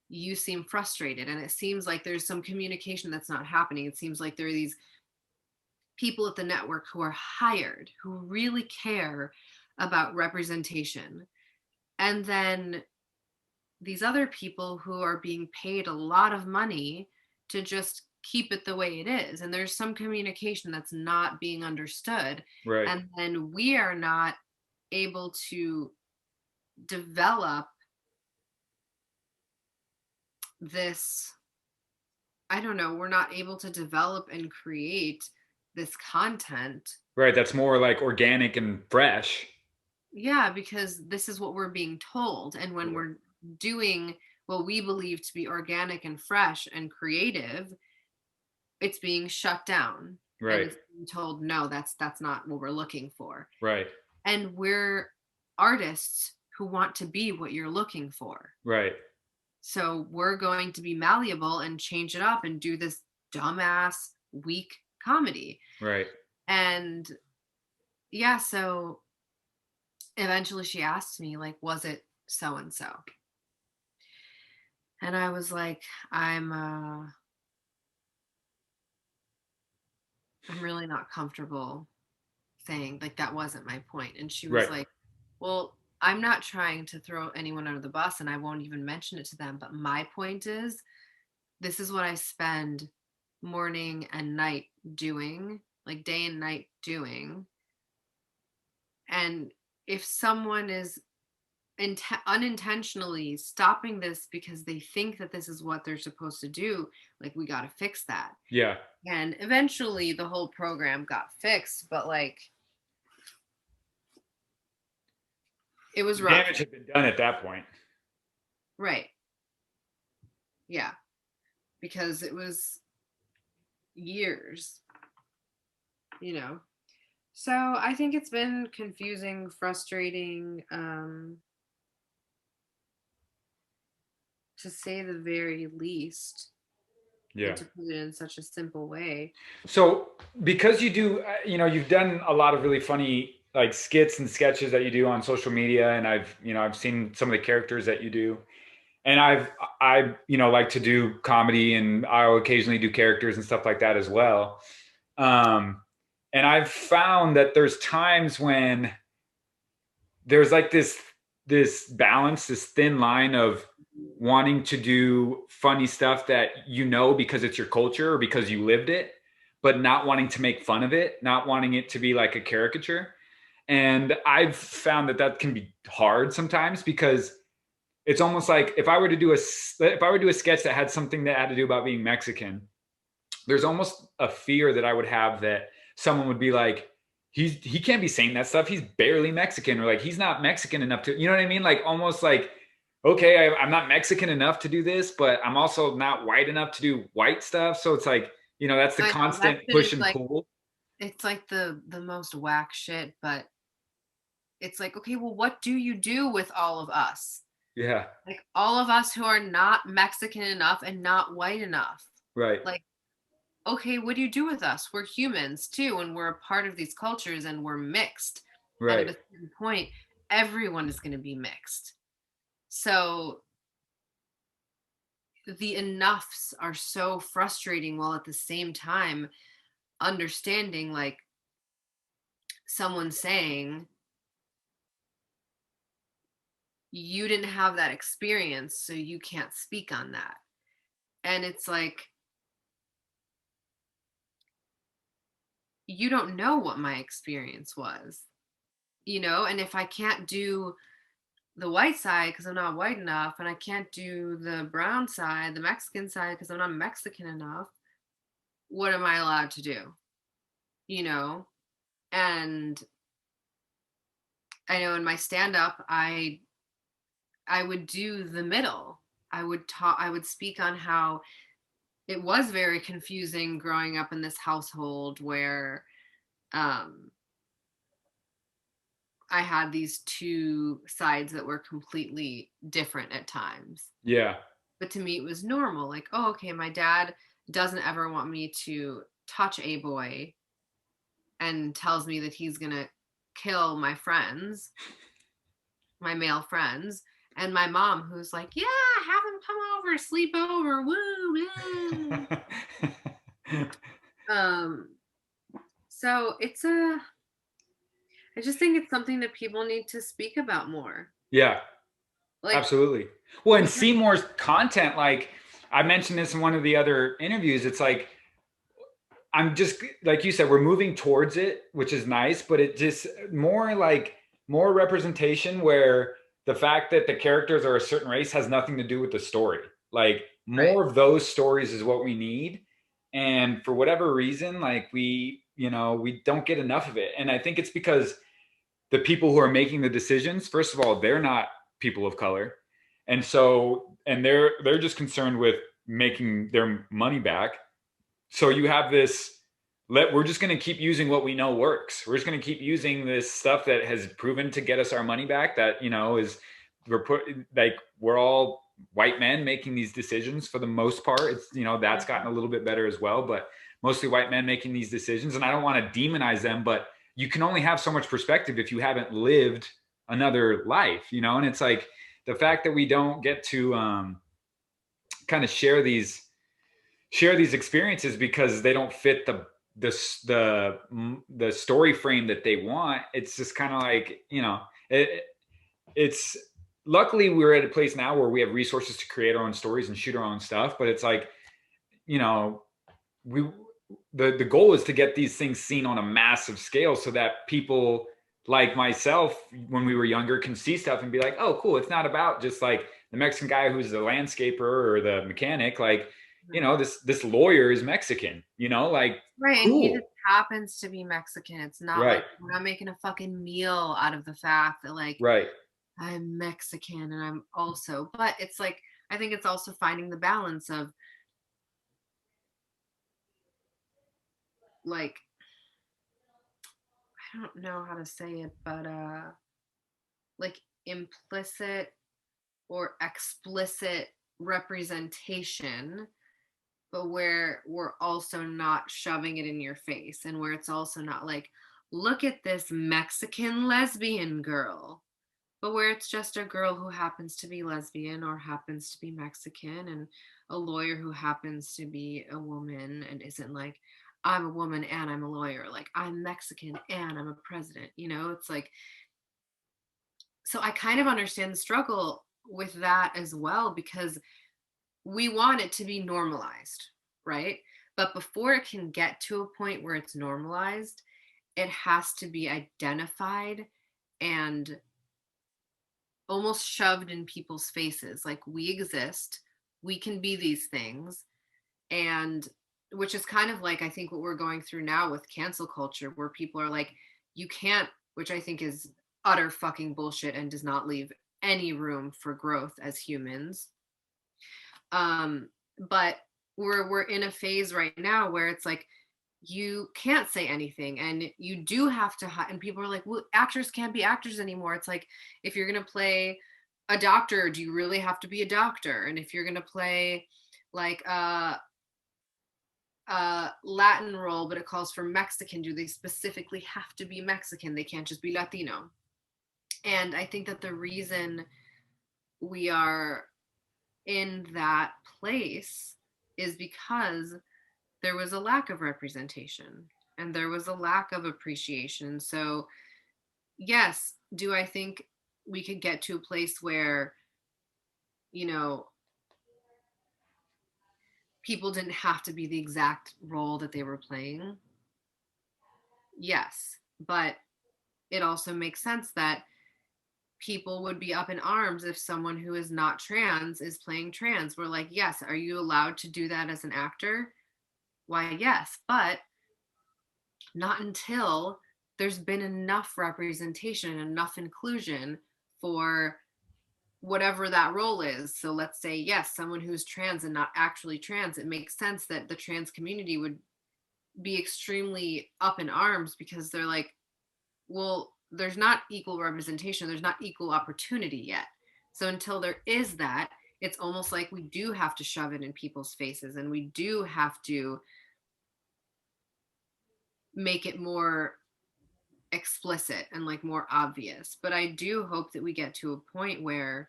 you seem frustrated and it seems like there's some communication that's not happening. It seems like there are these people at the network who are hired, who really care about representation. And then these other people who are being paid a lot of money to just keep it the way it is. And there's some communication that's not being understood. Right. And then we are not able to develop this, I don't know, we're not able to develop and create this content. Right. That's more like organic and fresh. Yeah, because this is what we're being told. And when we're doing what we believe to be organic and fresh and creative, it's being shut down. Right. And it's being told, no, that's not what we're looking for. Right. And we're artists who want to be what you're looking for. Right. So we're going to be malleable and change it up and do this dumbass, weak comedy. Right. And yeah, so eventually she asked me, like, was it so and so? And I was like, I'm really not comfortable saying, like, that wasn't my point. And she was like, well, I'm not trying to throw anyone under the bus and I won't even mention it to them. But my point is, this is what I spend morning and night doing, like day and night doing. And if someone is unintentionally stopping this because they think that this is what they're supposed to do, like, we got to fix that. Yeah. And eventually the whole program got fixed, but like, it was rough. Damage had been done at that point. Right. Yeah. Because it was years, you know. So I think it's been confusing, frustrating, to say the very least. Yeah. To put it in such a simple way. So because you do, you've done a lot of really funny like skits and sketches that you do on social media, and I've seen some of the characters that you do, and I like to do comedy, and I'll occasionally do characters and stuff like that as well. Um, and I've found that there's times when there's like this balance, this thin line of wanting to do funny stuff that because it's your culture or because you lived it, but not wanting to make fun of it, not wanting it to be like a caricature. And I've found that that can be hard sometimes because it's almost like if I were to do a sketch that had something that had to do about being Mexican, there's almost a fear that I would have that someone would be like, he can't be saying that stuff. He's barely Mexican, or like he's not Mexican enough to, you know what I mean? Like almost like, okay, I'm not Mexican enough to do this, but I'm also not white enough to do white stuff. So it's like, that's the I know that constant shit push is and like, pull. it's like the most whack shit, but it's like, okay, well, what do you do with all of us? Yeah. Like all of us who are not Mexican enough and not white enough. Right. Like, okay, what do you do with us? We're humans too, and we're a part of these cultures and we're mixed. And at Right. a certain point, everyone is going to be mixed. So the enoughs are so frustrating while at the same time understanding like someone saying you didn't have that experience, so you can't speak on that. And it's like, you don't know what my experience was, and if I can't do the white side because I'm not white enough, and I can't do the brown side, the Mexican side, because I'm not Mexican enough, what am I allowed to do? You know? And I know in my stand up, I would do the middle. I would speak on how it was very confusing growing up in this household where um I had these two sides that were completely different at times. Yeah. But to me, it was normal. Like, oh, okay, my dad doesn't ever want me to touch a boy and tells me that he's going to kill my friends, my male friends. And my mom, who's like, yeah, have him come over, sleep over, woo, woo. um, so I just think it's something that people need to speak about more. Yeah. Like, Absolutely. Well, and because, Seymour's content, like I mentioned this in one of the other interviews, it's like I'm just like you said, we're moving towards it, which is nice, but it just more representation where the fact that the characters are a certain race has nothing to do with the story. Like right. more of those stories is what we need. And for whatever reason, like we don't get enough of it. And I think it's because the people who are making the decisions, first of all, they're not people of color. And they're just concerned with making their money back. So you have we're just going to keep using what we know works. We're just going to keep using this stuff that has proven to get us our money back, that is we're all white men making these decisions for the most part. It's that's gotten a little bit better as well, but mostly white men making these decisions. And I don't want to demonize them, but you can only have so much perspective if you haven't lived another life, and it's like the fact that we don't get to kind of share these experiences because they don't fit the story frame that they want. It's just kind of like it's luckily we're at a place now where we have resources to create our own stories and shoot our own stuff, but it's like you know we the goal is to get these things seen on a massive scale so that people like myself when we were younger can see stuff and be like, oh cool, it's not about just like the Mexican guy who's the landscaper or the mechanic. Like this lawyer is Mexican, like Right, and he just cool. happens to be Mexican. It's not Right. like we're not making a fucking meal out of the fact that like Right. I'm Mexican and I'm also, but it's like I think it's also finding the balance of like I don't know how to say it, but like implicit or explicit representation, but where we're also not shoving it in your face and where it's also not like, look at this Mexican lesbian girl, but where it's just a girl who happens to be lesbian or happens to be Mexican, and a lawyer who happens to be a woman and isn't like, I'm a woman and I'm a lawyer, like I'm Mexican and I'm a president, you know? It's like, so I kind of understand the struggle with that as well, because we want it to be normalized, right? But before it can get to a point where it's normalized, it has to be identified and almost shoved in people's faces. Like, we exist, we can be these things. And which is kind of like, I think what we're going through now with cancel culture, where people are like, you can't, which I think is utter fucking bullshit and does not leave any room for growth as humans. But we're in a phase right now where it's like, you can't say anything, and you do have to and people are like, well, actors can't be actors anymore. It's like, if you're going to play a doctor, do you really have to be a doctor? And if you're going to play like a Latin role but it calls for Mexican, do they specifically have to be Mexican? They can't just be Latino. And I think that the reason we are in that place is because there was a lack of representation and there was a lack of appreciation. So yes, do I think we could get to a place where, you know, people didn't have to be the exact role that they were playing? Yes, but it also makes sense that people would be up in arms if someone who is not trans is playing trans. We're like, yes, are you allowed to do that as an actor? Why, yes, but not until there's been enough representation, enough inclusion for whatever that role is. So let's say, yes, someone who's trans and not actually trans, it makes sense that the trans community would be extremely up in arms, because they're like, well, there's not equal representation, there's not equal opportunity yet. So until there is that, it's almost like we do have to shove it in people's faces, and we do have to make it more explicit and like more obvious. But I do hope that we get to a point where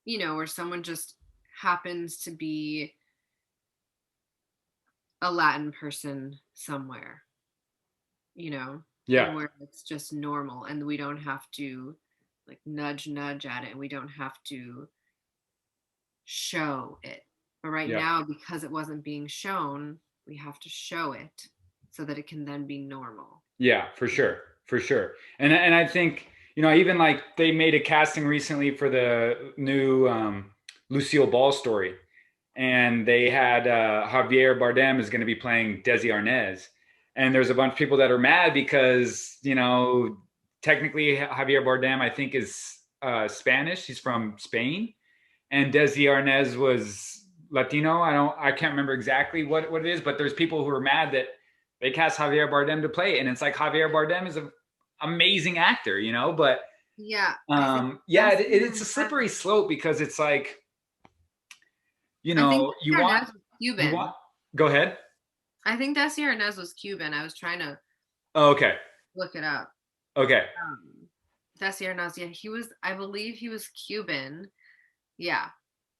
you know, where someone just happens to be a Latin person somewhere, you know, Yeah. and where it's just normal, and we don't have to like nudge at it, and we don't have to show it. But right Yeah. now, because it wasn't being shown, we have to show it so that it can then be normal. Yeah, for sure. For sure. And I think, you know, even like they made a casting recently for the new Lucille Ball story. And they had Javier Bardem is going to be playing Desi Arnaz. And there's a bunch of people that are mad because, you know, technically Javier Bardem, I think, is Spanish. He's from Spain. And Desi Arnaz was Latino. I can't remember exactly what it is, but there's people who are mad that they cast Javier Bardem to play it. And it's like, Javier Bardem is an amazing actor, you know, but Yeah. yeah, it's a slippery slope, because it's like, you I think know, you want, was Cuban. go ahead. I think Desi Arnaz was Cuban. I was trying to Oh, okay. look it up. Okay. Desi Arnaz, yeah, he was, I believe he was Cuban. Yeah.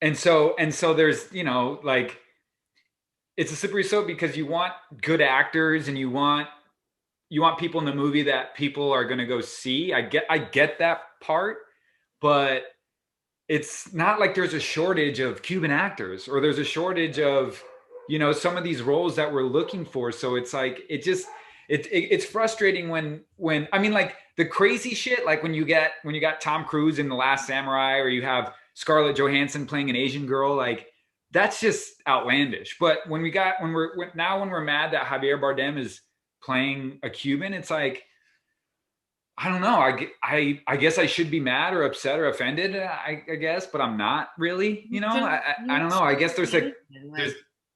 And so there's, you know, like, it's a slippery slope, because you want good actors and you want people in the movie that people are going to go see. I get that part, but it's not like there's a shortage of Cuban actors, or there's a shortage of, you know, some of these roles that we're looking for. So it's like, it's frustrating when I mean, like, the crazy shit, like when you got Tom Cruise in The Last Samurai, or you have Scarlett Johansson playing an Asian girl, like, that's just outlandish. But when we're mad that Javier Bardem is playing a Cuban, it's like, I don't know. I guess I should be mad or upset or offended, I guess, but I'm not really, you know. I don't know. I guess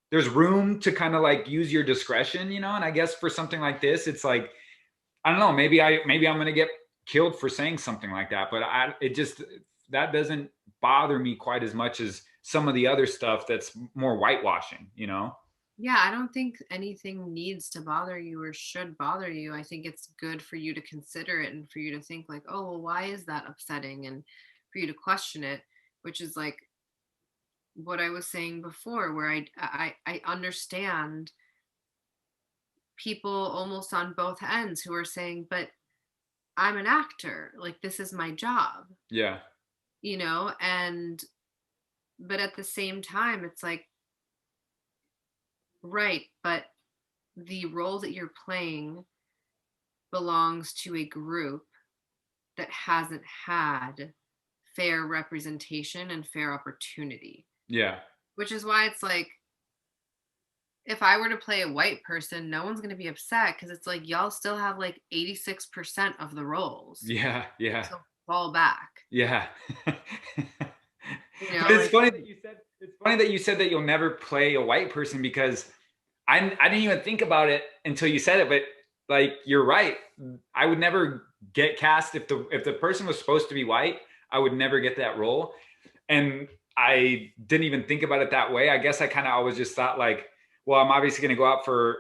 there's room to kind of like use your discretion, you know. And I guess for something like this, it's like, I don't know, maybe I'm going to get killed for saying something like that, but that doesn't bother me quite as much as some of the other stuff that's more whitewashing, you know. Yeah, I don't think anything needs to bother you or should bother you. I think it's good for you to consider it and for you to think like, oh, well, why is that upsetting? And for you to question it, which is like what I was saying before, where I understand people almost on both ends who are saying, but I'm an actor, like this is my job, Yeah. and but at the same time, it's like, right, but the role that you're playing belongs to a group that hasn't had fair representation and fair opportunity. Yeah. Which is why it's like, if I were to play a white person, no one's going to be upset because it's like y'all still have like 86% of the roles. Yeah. Yeah. So fall back. Yeah. You But know, like, it's funny that you said that you'll never play a white person, because I didn't even think about it until you said it, but like you're right. I would never get cast if the person was supposed to be white, I would never get that role. And I didn't even think about it that way. I guess I kind of always just thought like, well, I'm obviously going to go out for,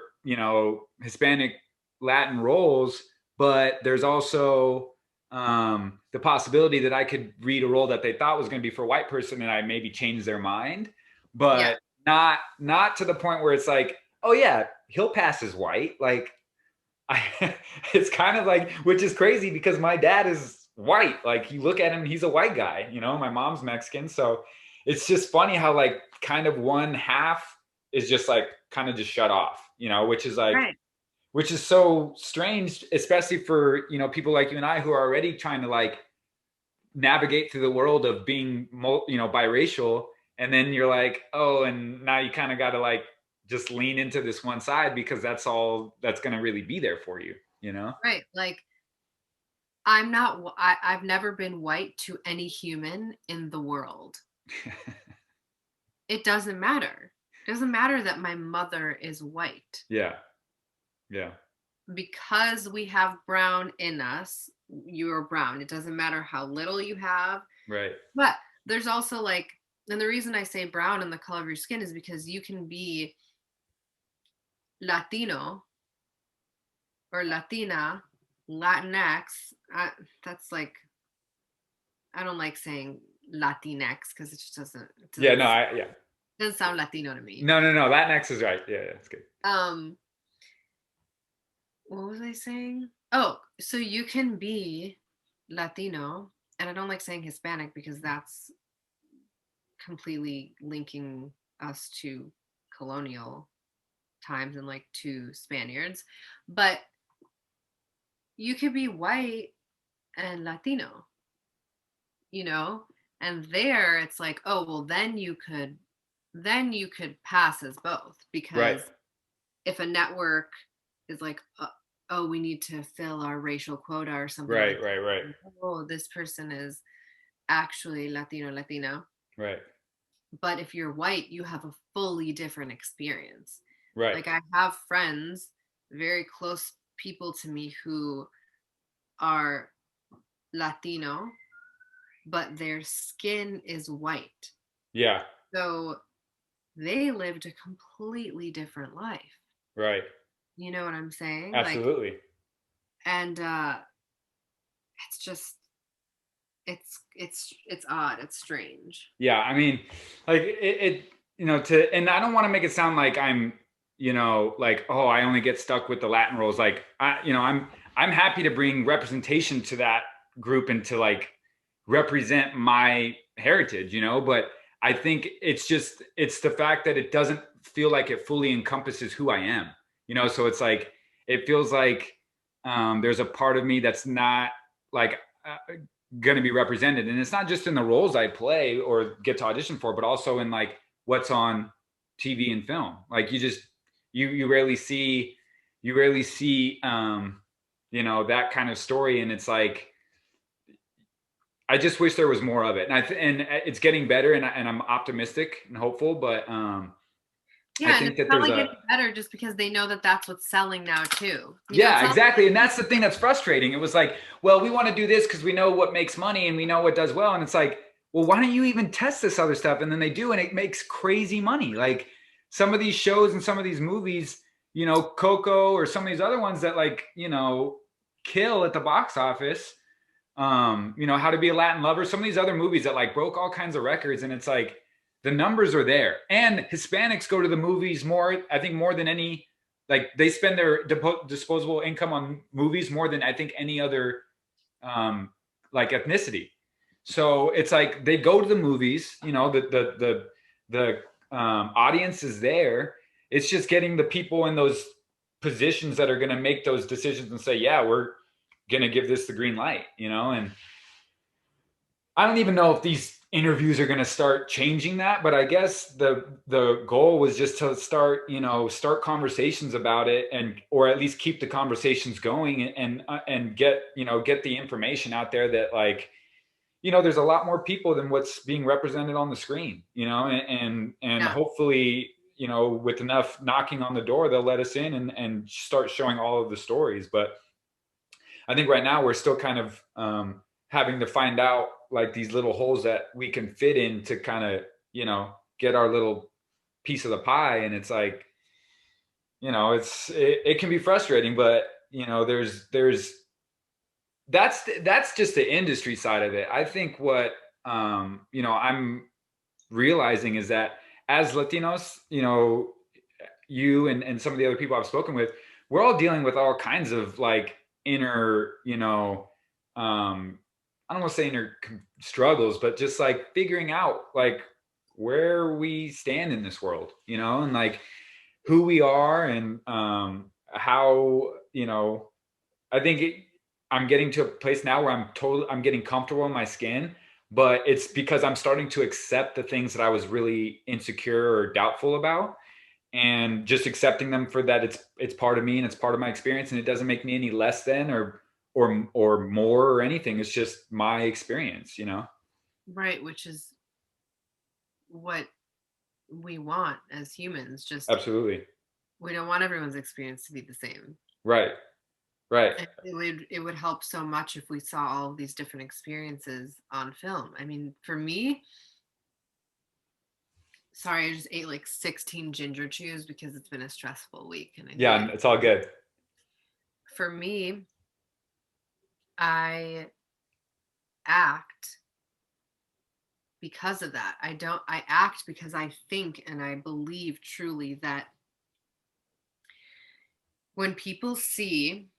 Hispanic Latin roles, but there's also the possibility that I could read a role that they thought was going to be for a white person and I maybe change their mind, yeah, but not to the point where it's like, oh yeah, he'll pass as white. Like it's kind of like, which is crazy because my dad is white. Like you look at him, he's a white guy. My mom's Mexican, so it's just funny how like kind of one half is just like kind of just shut off. Which is like right. which is so strange, especially for people like you and I who are already trying to like navigate through the world of being biracial, and then you're like, oh, and now you kind of got to like just lean into this one side because that's all that's going to really be there for you. Right. Like, I've never been white to any human in the world. It doesn't matter. It doesn't matter that my mother is white. Yeah. Yeah. Because we have brown in us, you're brown. It doesn't matter how little you have. Right. But there's also like, and the reason I say brown in the color of your skin is because you can be Latino or Latina, Latinx. That's like, I don't like saying Latinx because it just doesn't. Yeah. No. Yeah. Doesn't sound Latino to me. No. Latinx is right. Yeah. That's good. What was I saying? Oh, so you can be Latino, and I don't like saying Hispanic because that's completely linking us to colonial times and like to Spaniards, but you could be white and Latino, and there it's like, oh, well, then you could pass as both, because Right. if a network is like, oh, we need to fill our racial quota or something Right. like that. Right. Right. Oh, this person is actually Latino. Right. But if you're white, you have a fully different experience. Right. Like, I have friends, very close people to me, who are Latino, but their skin is white. Yeah. So they lived a completely different life. Right. You know what I'm saying? Absolutely. Like, and it's just, it's odd, it's strange. Yeah. I mean, like and I don't want to make it sound like I'm, like, oh, I only get stuck with the Latin roles. Like, I'm happy to bring representation to that group and to like represent my heritage, but I think it's the fact that it doesn't feel like it fully encompasses who I am, so it's like, it feels like there's a part of me that's not like going to be represented. And it's not just in the roles I play or get to audition for, but also in like what's on TV and film. Like you rarely see, that kind of story. And it's like, I just wish there was more of it. And it's getting better, and I'm optimistic and hopeful, but yeah, I and think it's that probably there's getting better just because they know that that's what's selling now too. Yeah, exactly. And that's the thing that's frustrating. It was like, well, we want to do this because we know what makes money and we know what does well. And it's like, well, why don't you even test this other stuff? And then they do, and it makes crazy money. Like, some of these shows and some of these movies, you know, Coco or some of these other ones that like, you know, kill at the box office. You know, How to Be a Latin Lover, some of these other movies that like broke all kinds of records, and it's like the numbers are there. And Hispanics go to the movies more, I think, more than any, like they spend their disposable income on movies more than I think any other like ethnicity. So it's like they go to the movies, you know, the audience is there. It's just getting the people in those positions that are going to make those decisions and say, yeah, we're going to give this the green light, you know. And I don't even know if these interviews are going to start changing that, but I guess the goal was just to start, you know, start conversations about it, and or at least keep the conversations going, and get, you know, get the information out there that like, you know, there's a lot more people than what's being represented on the screen, you know, and Yeah. hopefully, you know, with enough knocking on the door, they'll let us in and start showing all of the stories. But I think right now we're still kind of having to find out like these little holes that we can fit in to kind of, you know, get our little piece of the pie. And it's like, you know, it can be frustrating, but you know, there's that's just the industry side of it. I think what you know, I'm realizing is that as Latinos, you know, you and some of the other people I've spoken with, we're all dealing with all kinds of like inner, you know, I don't want to say inner struggles, but just like figuring out like where we stand in this world, you know, and like who we are, and how, you know, I think I'm getting to a place now where I'm getting comfortable in my skin, but it's because I'm starting to accept the things that I was really insecure or doubtful about, and just accepting them for that. It's part of me and it's part of my experience, and it doesn't make me any less than or more or anything. It's just my experience, you know. Right, which is what we want as humans. Just Absolutely. we don't want everyone's experience to be the same. Right. Right. And it would help so much if we saw all of these different experiences on film. I mean, for me, sorry, I just ate like 16 ginger chews because it's been a stressful week and I Yeah, needed. it's all good. For me, I act because of that. I act because I think and I believe truly that when people see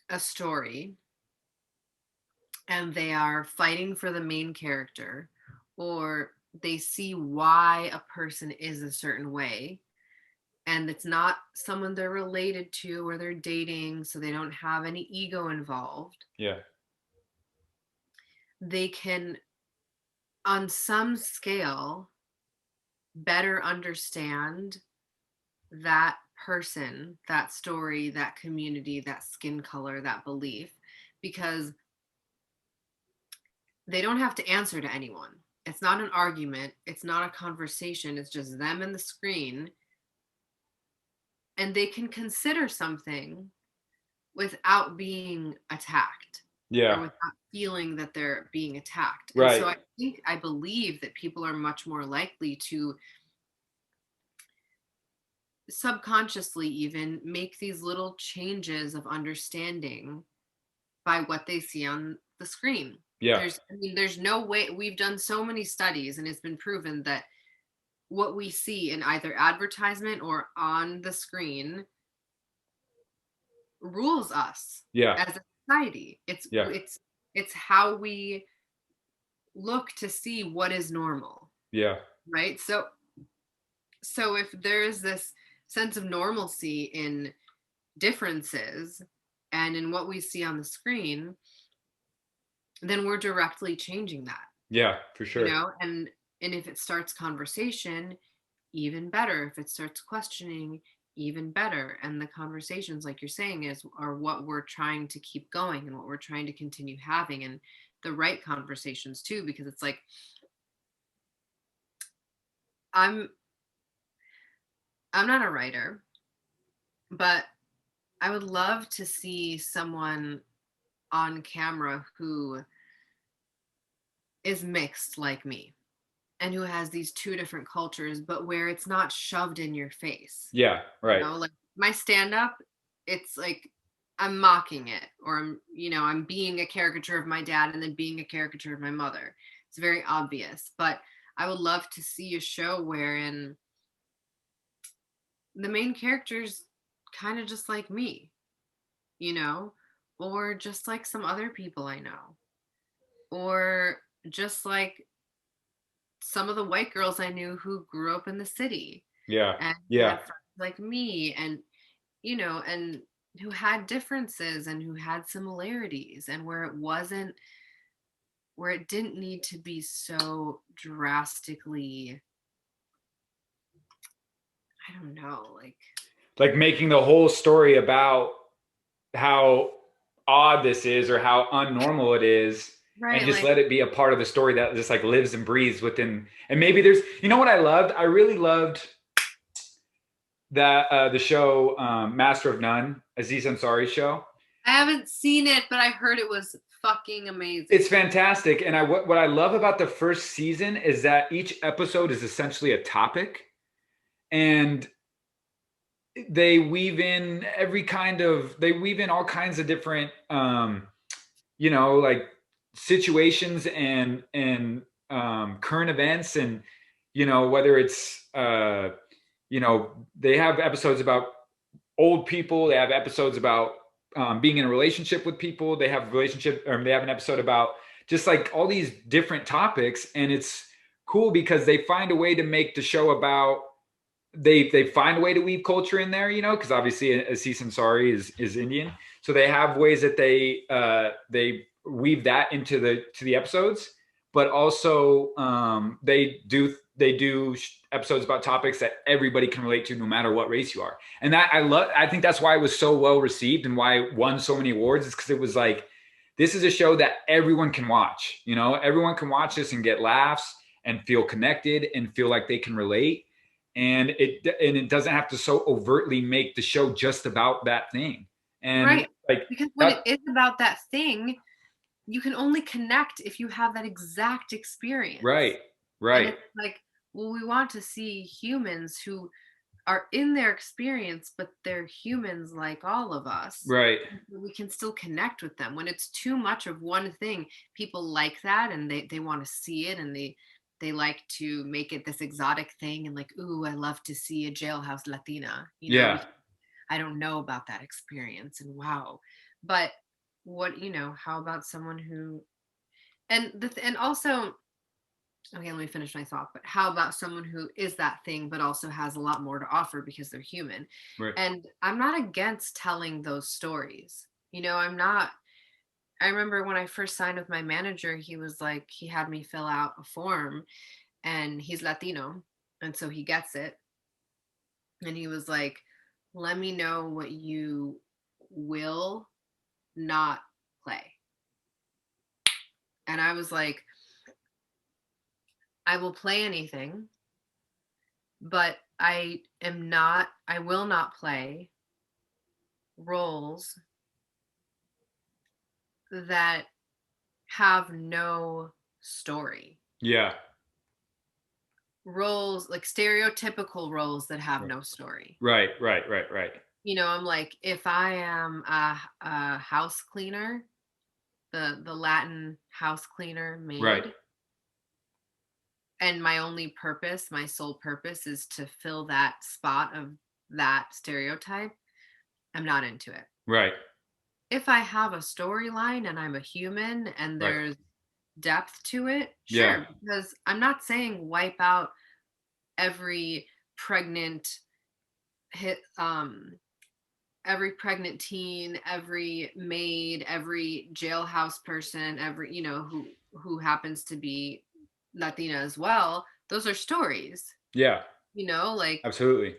a story and they are fighting for the main character, or they see why a person is a certain way, and it's not someone they're related to or they're dating, so they don't have any ego involved, Yeah. they can, on some scale, better understand that person, that story, that community, that skin color, that belief, because they don't have to answer to anyone. It's not an argument, it's not a conversation, it's just them and the screen. And they can consider something without being attacked or Yeah. without feeling that they're being attacked. And Right. so I believe that people are much more likely to subconsciously even make these little changes of understanding by what they see on the screen. Yeah. There's no way. We've done so many studies and it's been proven that what we see in either advertisement or on the screen rules us Yeah. as a society. Yeah. It's how we look to see what is normal, Yeah. right? So if there is this sense of normalcy in differences and in what we see on the screen, then we're directly changing that, Yeah, for you sure. know. And if it starts conversation, even better. If it starts questioning, even better. And the conversations, like you're saying, are what we're trying to keep going and what we're trying to continue having, and the right conversations too, because it's like i'm I'm not a writer, but I would love to see someone on camera who is mixed like me, and who has these two different cultures, but where it's not shoved in your face. Yeah, right. You know, like my stand-up, it's like I'm mocking it, or I'm being a caricature of my dad and then being a caricature of my mother. It's very obvious, but I would love to see a show wherein the main character's kind of just like me, or just like some other people I know, or just like some of the white girls I knew who grew up in the city Yeah. and Yeah. had friends like me, and and who had differences and who had similarities, and where it didn't need to be so drastically, I don't know, like making the whole story about how odd this is or how unnormal it is, and right, just like let it be a part of the story that just like lives and breathes within. And maybe there's, what I loved? I really loved that the show Master of None, Aziz Ansari's show. I haven't seen it, but I heard it was fucking amazing. It's fantastic. And what I love about the first season is that each episode is essentially a topic, and they weave in all kinds of different like situations and current events, and whether it's they have episodes about old people, they have episodes about being in a relationship with people, they have an episode about just like all these different topics. And it's cool because they find a way to make the show about, they find a way to weave culture in there, because obviously Aziz Ansari is Indian, so they have ways that they weave that into the episodes, but also they do episodes about topics that everybody can relate to no matter what race you are. And that I think that's why it was so well received and why it won so many awards, is because it was like, this is a show that everyone can watch. Everyone can watch this and get laughs and feel connected and feel like they can relate. And it doesn't have to so overtly make the show just about that thing. And right, like, because when it is about that thing, you can only connect if you have that exact experience. Right. And it's like, well, we want to see humans who are in their experience, but they're humans like all of us. Right. We can still connect with them. When it's too much of one thing, people like that, and they want to see it, and they like to make it this exotic thing, and like, ooh, I love to see a jailhouse Latina. Yeah. I don't know about that experience, and wow. But what, how about someone who, and also, okay, let me finish my thought, but how about someone who is that thing but also has a lot more to offer because they're human? Right. And I'm not against telling those stories. I remember when I first signed with my manager, he was like, he had me fill out a form, and he's Latino, and so he gets it. And he was like, let me know what you will not play. And I was like, I will play anything, but I will not play roles that have no story. Yeah. Roles, like stereotypical roles that have no story. Right. I'm like, if I am a house cleaner, the Latin house cleaner maid, right, and my sole purpose is to fill that spot of that stereotype, I'm not into it. right. If I have a storyline and I'm a human and there's depth to it, sure. Yeah. Because I'm not saying wipe out every pregnant teen, every maid, every jailhouse person, every who happens to be Latina as well. Those are stories. Yeah. Like, absolutely.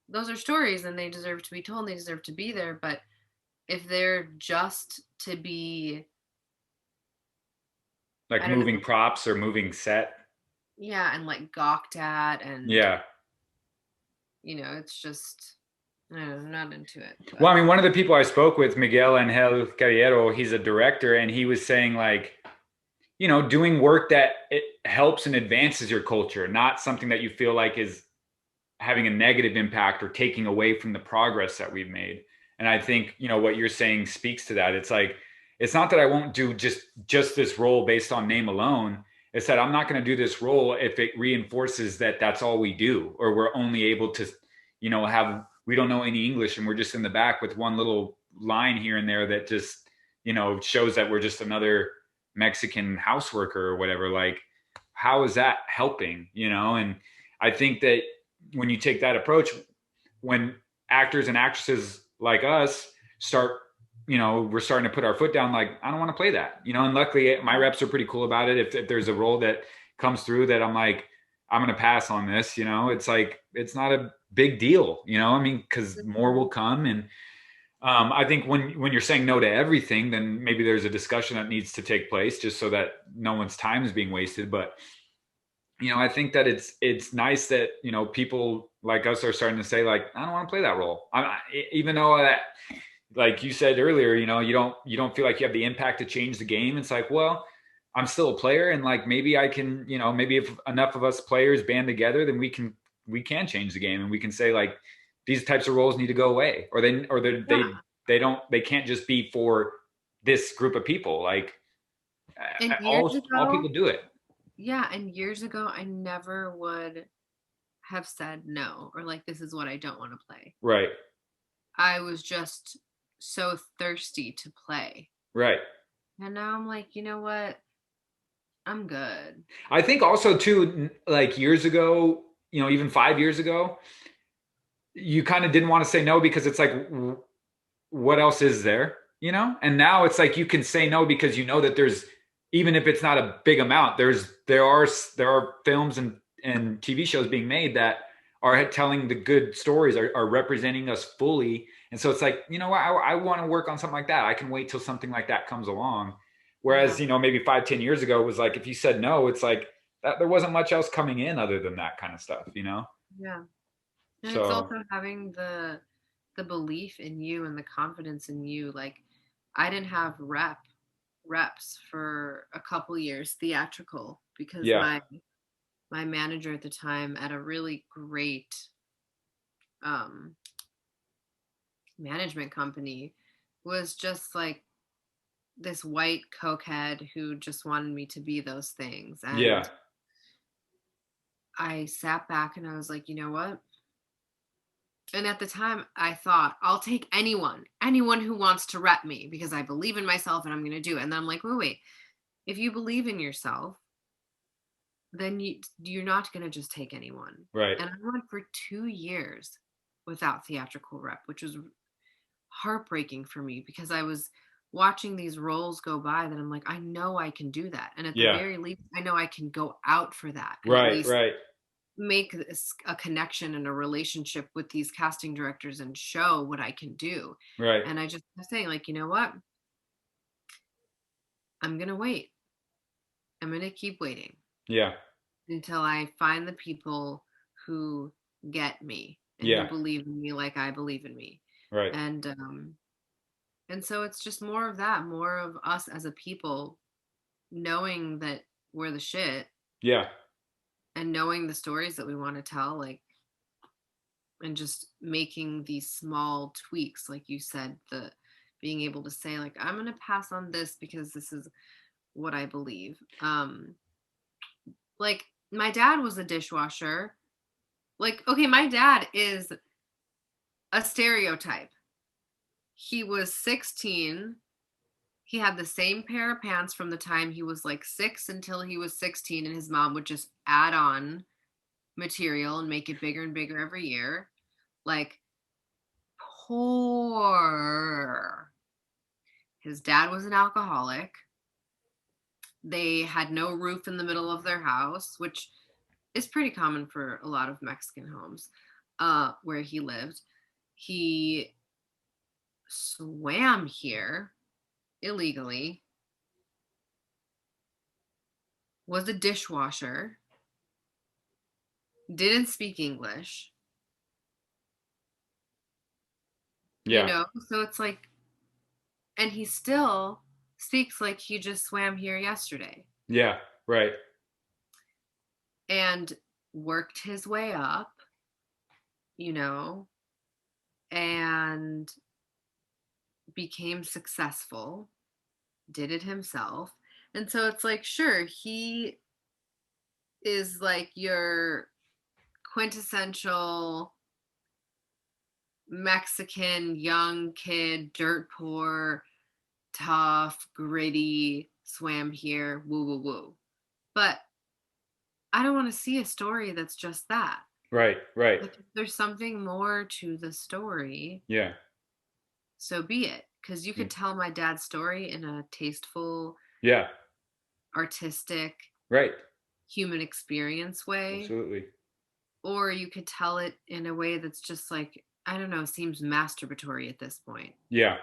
Those are stories, and they deserve to be told, and they deserve to be there. But if they're just to be like moving props or moving set. Yeah, and like gawked at, and yeah. It's just, I'm not into it. But. Well, I mean, one of the people I spoke with, Miguel Angel Caballero, he's a director, and he was saying like, doing work that it helps and advances your culture, not something that you feel like is having a negative impact or taking away from the progress that we've made. And I think, what you're saying speaks to that. It's like, it's not that I won't do just this role based on name alone. It's that I'm not going to do this role if it reinforces that that's all we do, or we're only able to, we don't know any English and we're just in the back with one little line here and there that just, shows that we're just another Mexican house worker or whatever. Like, how is that helping, And I think that when you take that approach, when actors and actresses like us start, we're starting to put our foot down, like, I don't want to play that, and luckily my reps are pretty cool about it. If there's a role that comes through that I'm like, I'm going to pass on this, it's like, it's not a big deal, I mean, because more will come. And I think when you're saying no to everything, then maybe there's a discussion that needs to take place just so that no one's time is being wasted. But I think that it's nice that people like us are starting to say, like, I don't want to play that role. Even though that, like you said earlier, you don't feel like you have the impact to change the game. It's like, well, I'm still a player, and like maybe I can, maybe if enough of us players band together, then we can change the game, and we can say, like, these types of roles need to go away, or they can't just be for this group of people. Like, And all years people ago, do it. yeah, and years ago, I never would have said no, or like, this is what I don't want to play. Right. I was just so thirsty to play. Right. And now I'm like, you know what? I'm good. I think also too, like years ago, even 5 years ago, you kind of didn't want to say no because it's like, what else is there, And now it's like you can say no because you know that there's, even if it's not a big amount, there are films and TV shows being made that are telling the good stories, are representing us fully. And so it's like, I want to work on something like that. I can wait till something like that comes along. Whereas, Yeah. maybe 5, 10 years ago, it was like, if you said no, it's like that there wasn't much else coming in other than that kind of stuff, Yeah. And it's So also having the belief in you and the confidence in you. Like, I didn't have reps for a couple years theatrical because yeah, my manager at the time at a really great um management company was just like this white cokehead who just wanted me to be those things. yeah, And I sat back and I was like, you know what? And at the time, I thought, I'll take anyone who wants to rep me because I believe in myself and I'm going to do it. And then I'm like, wait. If you believe in yourself, then you're not going to just take anyone. right, And I went for 2 years without theatrical rep, which was heartbreaking for me because I was watching these roles go by that I'm like, I know I can do that. And at the yeah, very least, I know I can go out for that and at right, least right, make a connection and a relationship with these casting directors and show what I can do. right, And I just was saying, like, you know what? I'm going to wait. I'm going to keep waiting yeah, until I find the people who get me and who yeah, believe in me like I believe in me. right, And so it's just more of that, more of us as a people knowing that we're the shit yeah, and knowing the stories that we want to tell, like, and just making these small tweaks, like you said, the being able to say, like, I'm going to pass on this because this is what I believe. Like, my dad was a dishwasher. Like, okay, my dad is a stereotype. He was 16. He had the same pair of pants from the time he was like 6 until he was 16, and his mom would just add on material and make it bigger and bigger every year. Like, poor. His dad was an alcoholic. They had no roof in the middle of their house, which is pretty common for a lot of Mexican homes where he lived. He swam here illegally, was a dishwasher, didn't speak English, yeah, so it's like, and he still speaks like he just swam here yesterday. Yeah. Right. and worked his way up, you know, and became successful, did it himself. And so it's like, sure, he is like your quintessential Mexican young kid, dirt poor, tough, gritty, swam here, woo woo woo. But I don't want to see a story that's just that. Right. Right. Like if there's something more to the story, Yeah. so be it. Because you Yeah. could tell my dad's story in a tasteful, Yeah. artistic, Right. human experience way, Absolutely. or you could tell it in a way that's just like, I don't know, seems masturbatory at this point, Yeah.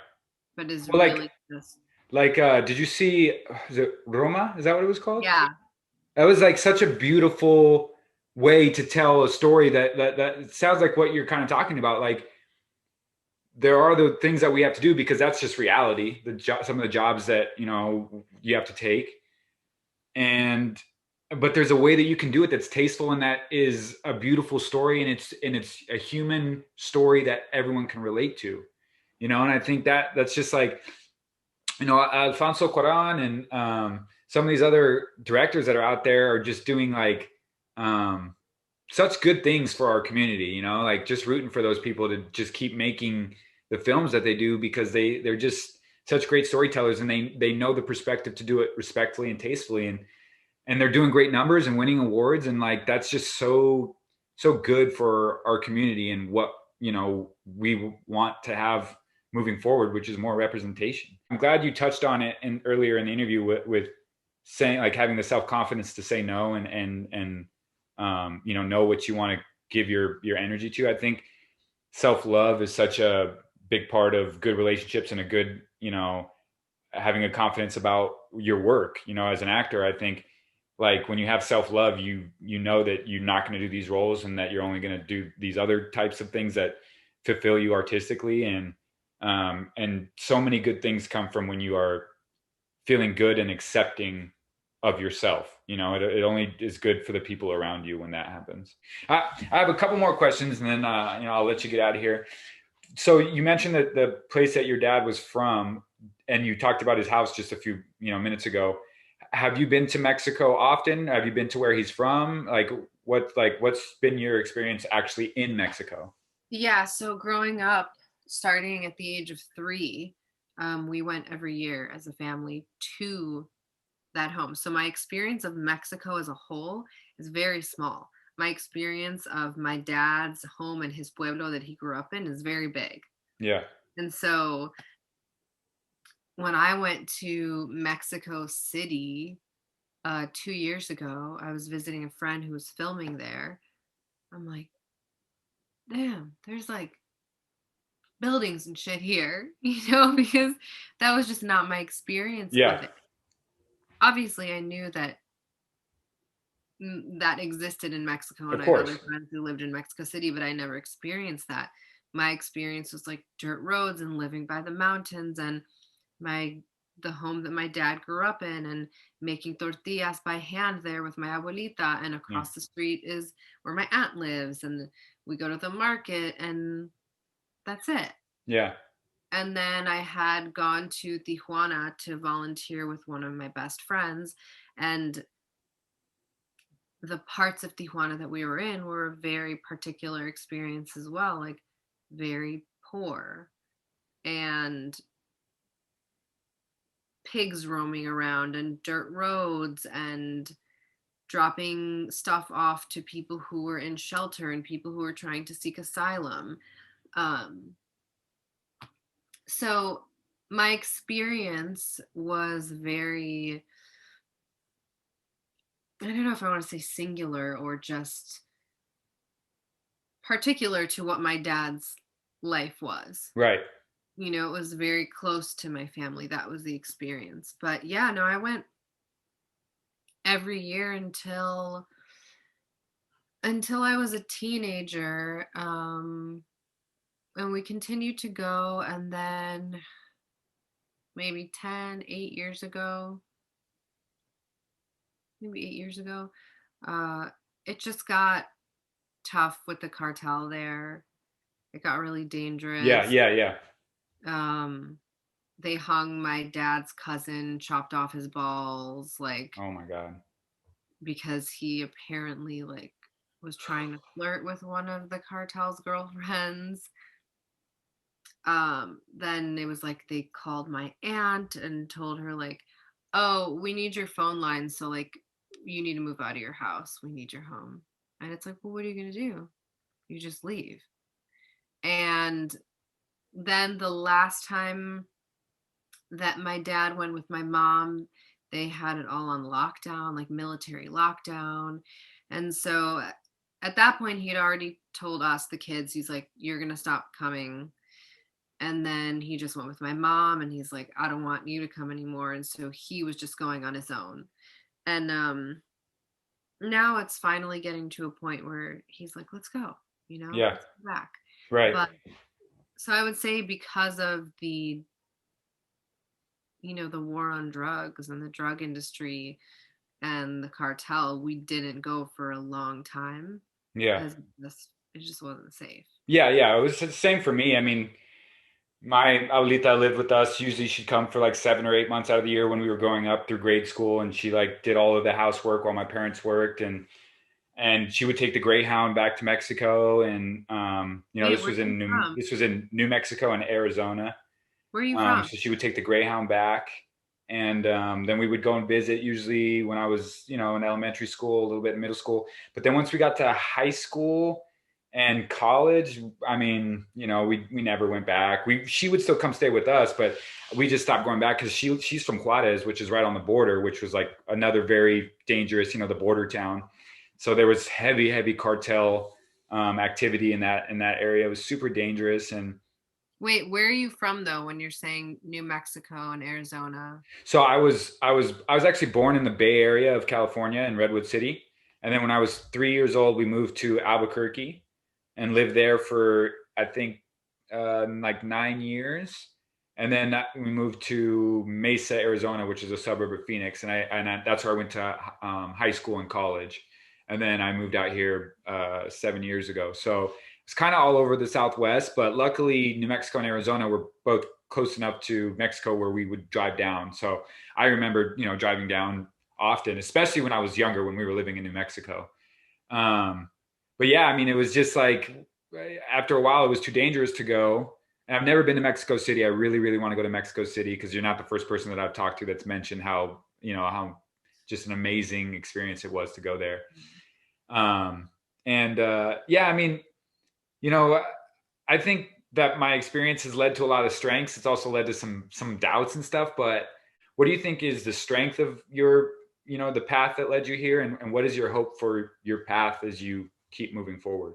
but is Well, really just, did you see, is it Roma? Is that what it was called? yeah, That was like such a beautiful way to tell a story that sounds like what you're kind of talking about. Like there are the things that we have to do because that's just reality. Some of the jobs that, you have to take. And but there's a way that you can do it that's tasteful and that is a beautiful story, and it's a human story that everyone can relate to. And I think that's just like, Alfonso Cuarón and some of these other directors that are out there are just doing like such good things for our community. Like just rooting for those people to just keep making the films that they do because they're just such great storytellers, and they know the perspective to do it respectfully and tastefully, and they're doing great numbers and winning awards, and like that's just so good for our community and what we want to have moving forward, which is more representation. I'm glad you touched on it earlier in the interview with saying like having the self-confidence to say no and know what you want to give your energy to. I think self-love is such a big part of good relationships and a good having a confidence about your work. As an actor, I think like when you have self-love, you know that you're not going to do these roles and that you're only going to do these other types of things that fulfill you artistically, and so many good things come from when you are feeling good and accepting of yourself. It only is good for the people around you when that happens. I have a couple more questions, and then I'll let you get out of here. So you mentioned that the place that your dad was from, and you talked about his house just a few minutes ago. Have you been to Mexico often? Have you been to where he's from? What's been your experience actually in Mexico? yeah. So growing up, starting at the age of 3, we went every year as a family to that home. So my experience of Mexico as a whole is very small. My experience of my dad's home and his pueblo that he grew up in is very big. Yeah. And so when I went to Mexico City 2 years ago, I was visiting a friend who was filming there. I'm like, damn, there's like buildings and shit here, because that was just not my experience Yeah. of it. Obviously, I knew that that existed in Mexico, Of and I had other course. friends who lived in Mexico City, but I never experienced that. My experience was like dirt roads and living by the mountains, and my the home that my dad grew up in, and making tortillas by hand there with my abuelita, and Yeah. across the street is where my aunt lives, and we go to the market, and that's it. Yeah. And then I had gone to Tijuana to volunteer with one of my best friends, and the parts of Tijuana that we were in were a very particular experience as well, like very poor, and pigs roaming around and dirt roads and dropping stuff off to people who were in shelter and people who were trying to seek asylum. Um, so my experience was very, I don't know if I want to say singular or just particular to what my dad's life was. Right. It was very close to my family. That was the experience. But yeah, no, I went every year until I was a teenager. And we continued to go, and then maybe 10, 8 years ago, maybe 8 years ago. Uh, it just got tough with the cartel there. It got really Yeah, dangerous. yeah, yeah. Um, they hung my dad's cousin, chopped off his balls, like Oh my God. because he apparently like was trying to flirt with one of the cartel's girlfriends. Then it was like they called my aunt and told her like, oh, we need your phone line, so like you need to move out of your house, we need your home. And it's like, well, what are you going to do? You just leave. And then the last time that my dad went with my mom, they had it all on lockdown, like military lockdown. And so at that point he had already told us, the kids, he's like, you're going to stop coming. And then he just went with my mom and he's like, I don't want you to come anymore. And so he was just going on his own. And now it's finally getting to a point where he's like, let's go, Yeah, let's go back. right. But so I would say because of the, the war on drugs and the drug industry and the cartel, we didn't go for a long time Yeah. because it just wasn't safe. Yeah, yeah. It was the same for me. I mean, my abuelita lived with us. Usually she'd come for like 7 or 8 months out of the year when we were growing up through grade school, and she like did all of the housework while my parents worked, and she would take the Greyhound back to Mexico, and Wait, where are you from? This was in New Mexico and Arizona. Where are you from? So she would take the Greyhound back, and then we would go and visit. Usually when I was in elementary school, a little bit in middle school, but then once we got to high school and college, I mean, we never went back. She would still come stay with us, but we just stopped going back because she's from Juarez, which is right on the border, which was like another very dangerous, the border town. So there was heavy cartel activity in that area. It was super dangerous. And Wait, where are you from though when you're saying New Mexico and Arizona? so I was actually born in the Bay Area of California in Redwood City, and then when I was 3 years old, we moved to Albuquerque and lived there for I think like 9 years, and then we moved to Mesa, Arizona, which is a suburb of Phoenix, that's where I went to high school and college, and then I moved out here 7 years ago. So it's kind of all over the Southwest, but luckily New Mexico and Arizona were both close enough to Mexico where we would drive down. So I remember, driving down often, especially when I was younger, when we were living in New Mexico. Um, but yeah, I mean, it was just like after a while, it was too dangerous to go. And I've never been to Mexico City. I really, really want to go to Mexico City because you're not the first person that I've talked to that's mentioned how just an amazing experience it was to go there. And yeah, I mean, you know, I think that my experience has led to a lot of strengths. It's also led to some doubts and stuff. But what do you think is the strength of the path that led you here, and what is your hope for your path as you keep moving forward?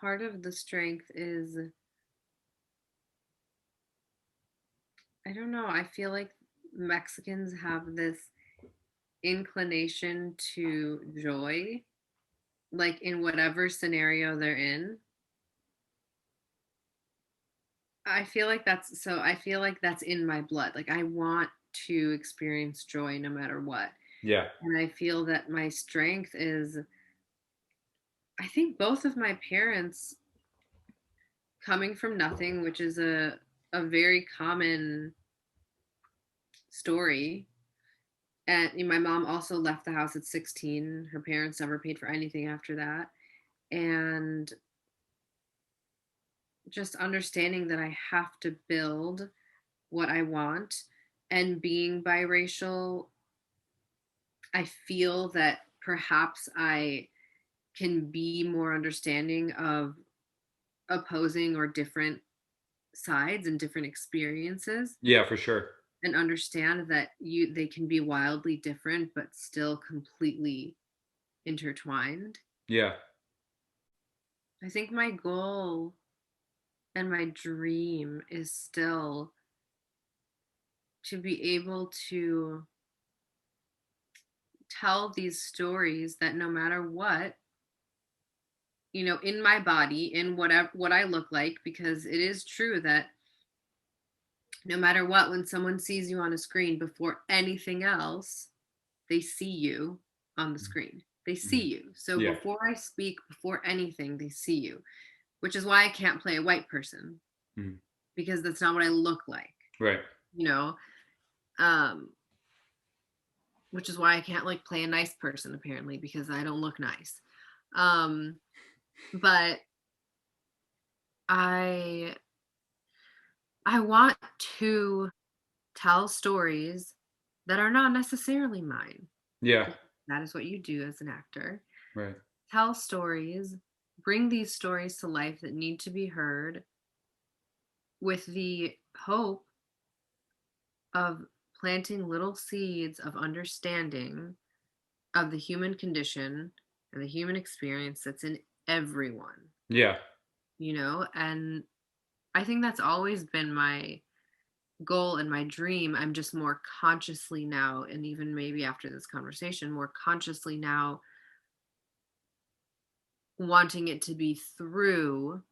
Part of the strength is, I don't know, I feel like Mexicans have this inclination to joy, like in whatever scenario they're in. I feel like that's in my blood. Like I want to experience joy no matter what. Yeah, And I feel that my strength is, I think both of my parents coming from nothing, which is a very common story. And my mom also left the house at 16. Her parents never paid for anything after that. And just understanding that I have to build what I want, and being biracial, I feel that perhaps I can be more understanding of opposing or different sides and different experiences, yeah, for sure. and understand that they can be wildly different but still completely intertwined. Yeah, I think my goal and my dream is still to be able to tell these stories that no matter what, in my body, in whatever what I look like, because it is true that no matter what, when someone sees you on a screen before anything else, they see you on the screen. They see Mhm. you. So Yeah. before I speak, before anything, they see you, which is why I can't play a white person Mhm. because that's not what I look like, Right. you know? Um, which is why I can't like play a nice person apparently because I don't look nice. Um, but I I want to tell stories that are not necessarily mine. Yeah. That is what you do as an actor. Right. Tell stories, bring these stories to life that need to be heard with the hope of planting little seeds of understanding of the human condition and the human experience that's in everyone, Yeah. and I think that's always been my goal and my dream. I'm just more consciously now, and even maybe after this conversation, more consciously now wanting it to be through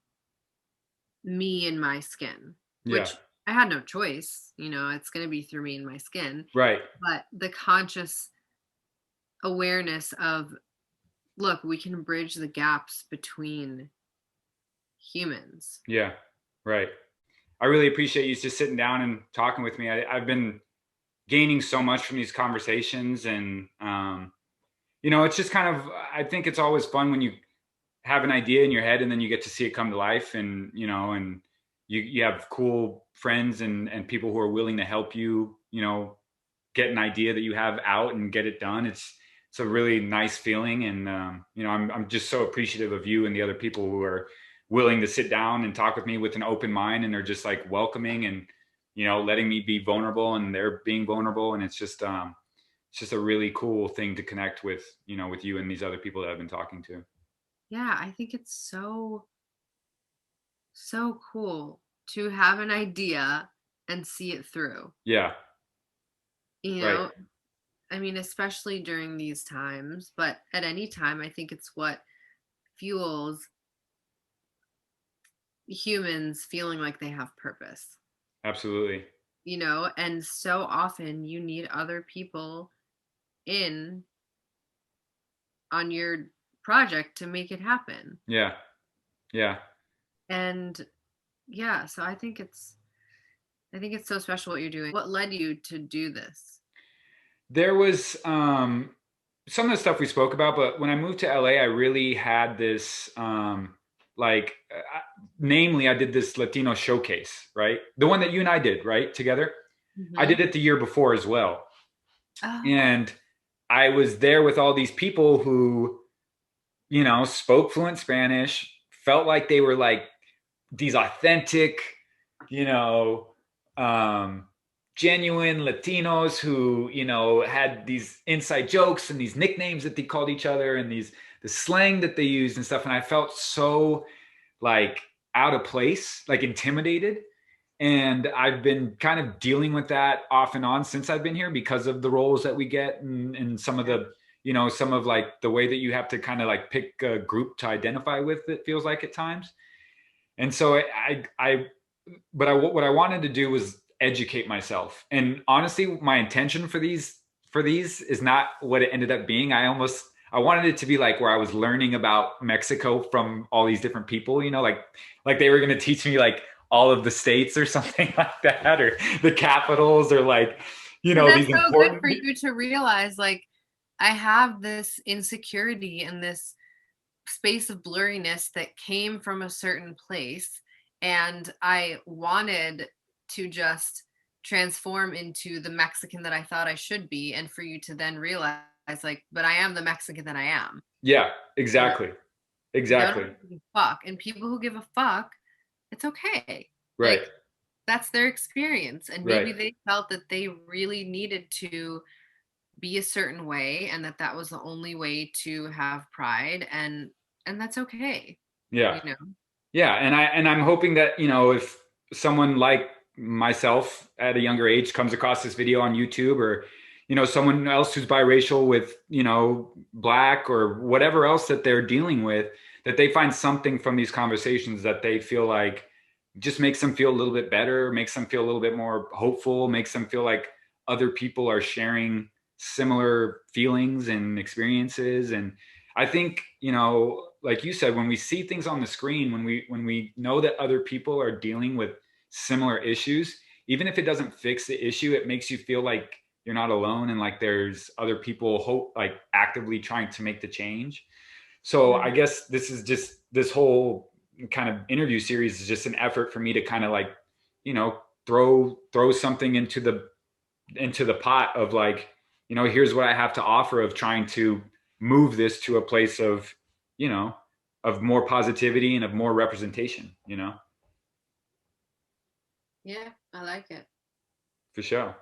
me and my skin, Yeah. which I had no choice, it's going to be through me and my skin, Right. but the conscious awareness of, look, we can bridge the gaps between humans. Yeah. Right. I really appreciate you just sitting down and talking with me. I've been gaining so much from these conversations, and it's just kind of. I think it's always fun when you have an idea in your head and then you get to see it come to life, and and you have cool friends and people who are willing to help you, get an idea that you have out and get it done. It's a really nice feeling, and I'm just so appreciative of you and the other people who are willing to sit down and talk with me with an open mind, and they're just like welcoming and letting me be vulnerable, and they're being vulnerable, and it's just a really cool thing to connect with, with you and these other people that I've been talking to. Yeah, I think it's so cool to have an idea and see it through. Yeah. You Right. know, I mean, especially during these times, but at any time, I think it's what fuels humans feeling like they have purpose, Absolutely. and so often you need other people in on your project to make it happen. Yeah. Yeah. And yeah, so I think it's so special what you're doing. What led you to do this? There was some of the stuff we spoke about, but when I moved to LA, I really had this like namely I did this Latino showcase, right? The one that you and I did, right? Together. I Hmm. did it the year before as well. Oh, And I was there with all these people who, spoke fluent Spanish, felt like they were like these authentic, you know, um, genuine Latinos who, had these inside jokes and these nicknames that they called each other and the slang that they used and stuff. And I felt so like out of place, like intimidated. And I've been kind of dealing with that off and on since I've been here because of the roles that we get, and some of yeah. the, some of like the way that you have to kind of like pick a group to identify with, it feels like at times. And so what I wanted to do was educate myself. And honestly, my intention for these is not what it ended up being. I wanted it to be like where I was learning about Mexico from all these different people, like they were going to teach me like all of the states or something like that, or the capitals, or like, But that's these so good important. for you to realize, like, I have this insecurity and this space of blurriness that came from a certain place, and I wanted to just transform into the Mexican that I thought I should be, and for you to then realize, like, but I am the Mexican that I am. Yeah, You know, exactly. you don't Exactly. have to give a fuck. And people who give a fuck, it's okay. Right. Like, that's their experience. And Right. maybe they felt that they really needed to be a certain way and that was the only way to have pride, and that's okay, Yeah. you know. Yeah, and I'm hoping that, if someone like myself at a younger age comes across this video on YouTube, or someone else who's biracial with, black or whatever else that they're dealing with, that they find something from these conversations that they feel like just makes them feel a little bit better, makes them feel a little bit more hopeful, makes them feel like other people are sharing similar feelings and experiences. And I think, you know, like you said, when we see things on the screen, when we know that other people are dealing with similar issues, even if it doesn't fix the issue, it makes you feel like you're not alone, and like there's other people like actively trying to make the change. So I Mhm. guess this is just, this whole kind of interview series is just an effort for me to kind of like, you know, throw something into the pot of like, you know, here's what I have to offer of trying to move this to a place of, you know, of more positivity and of more representation, you know. Yeah, I like it. For sure.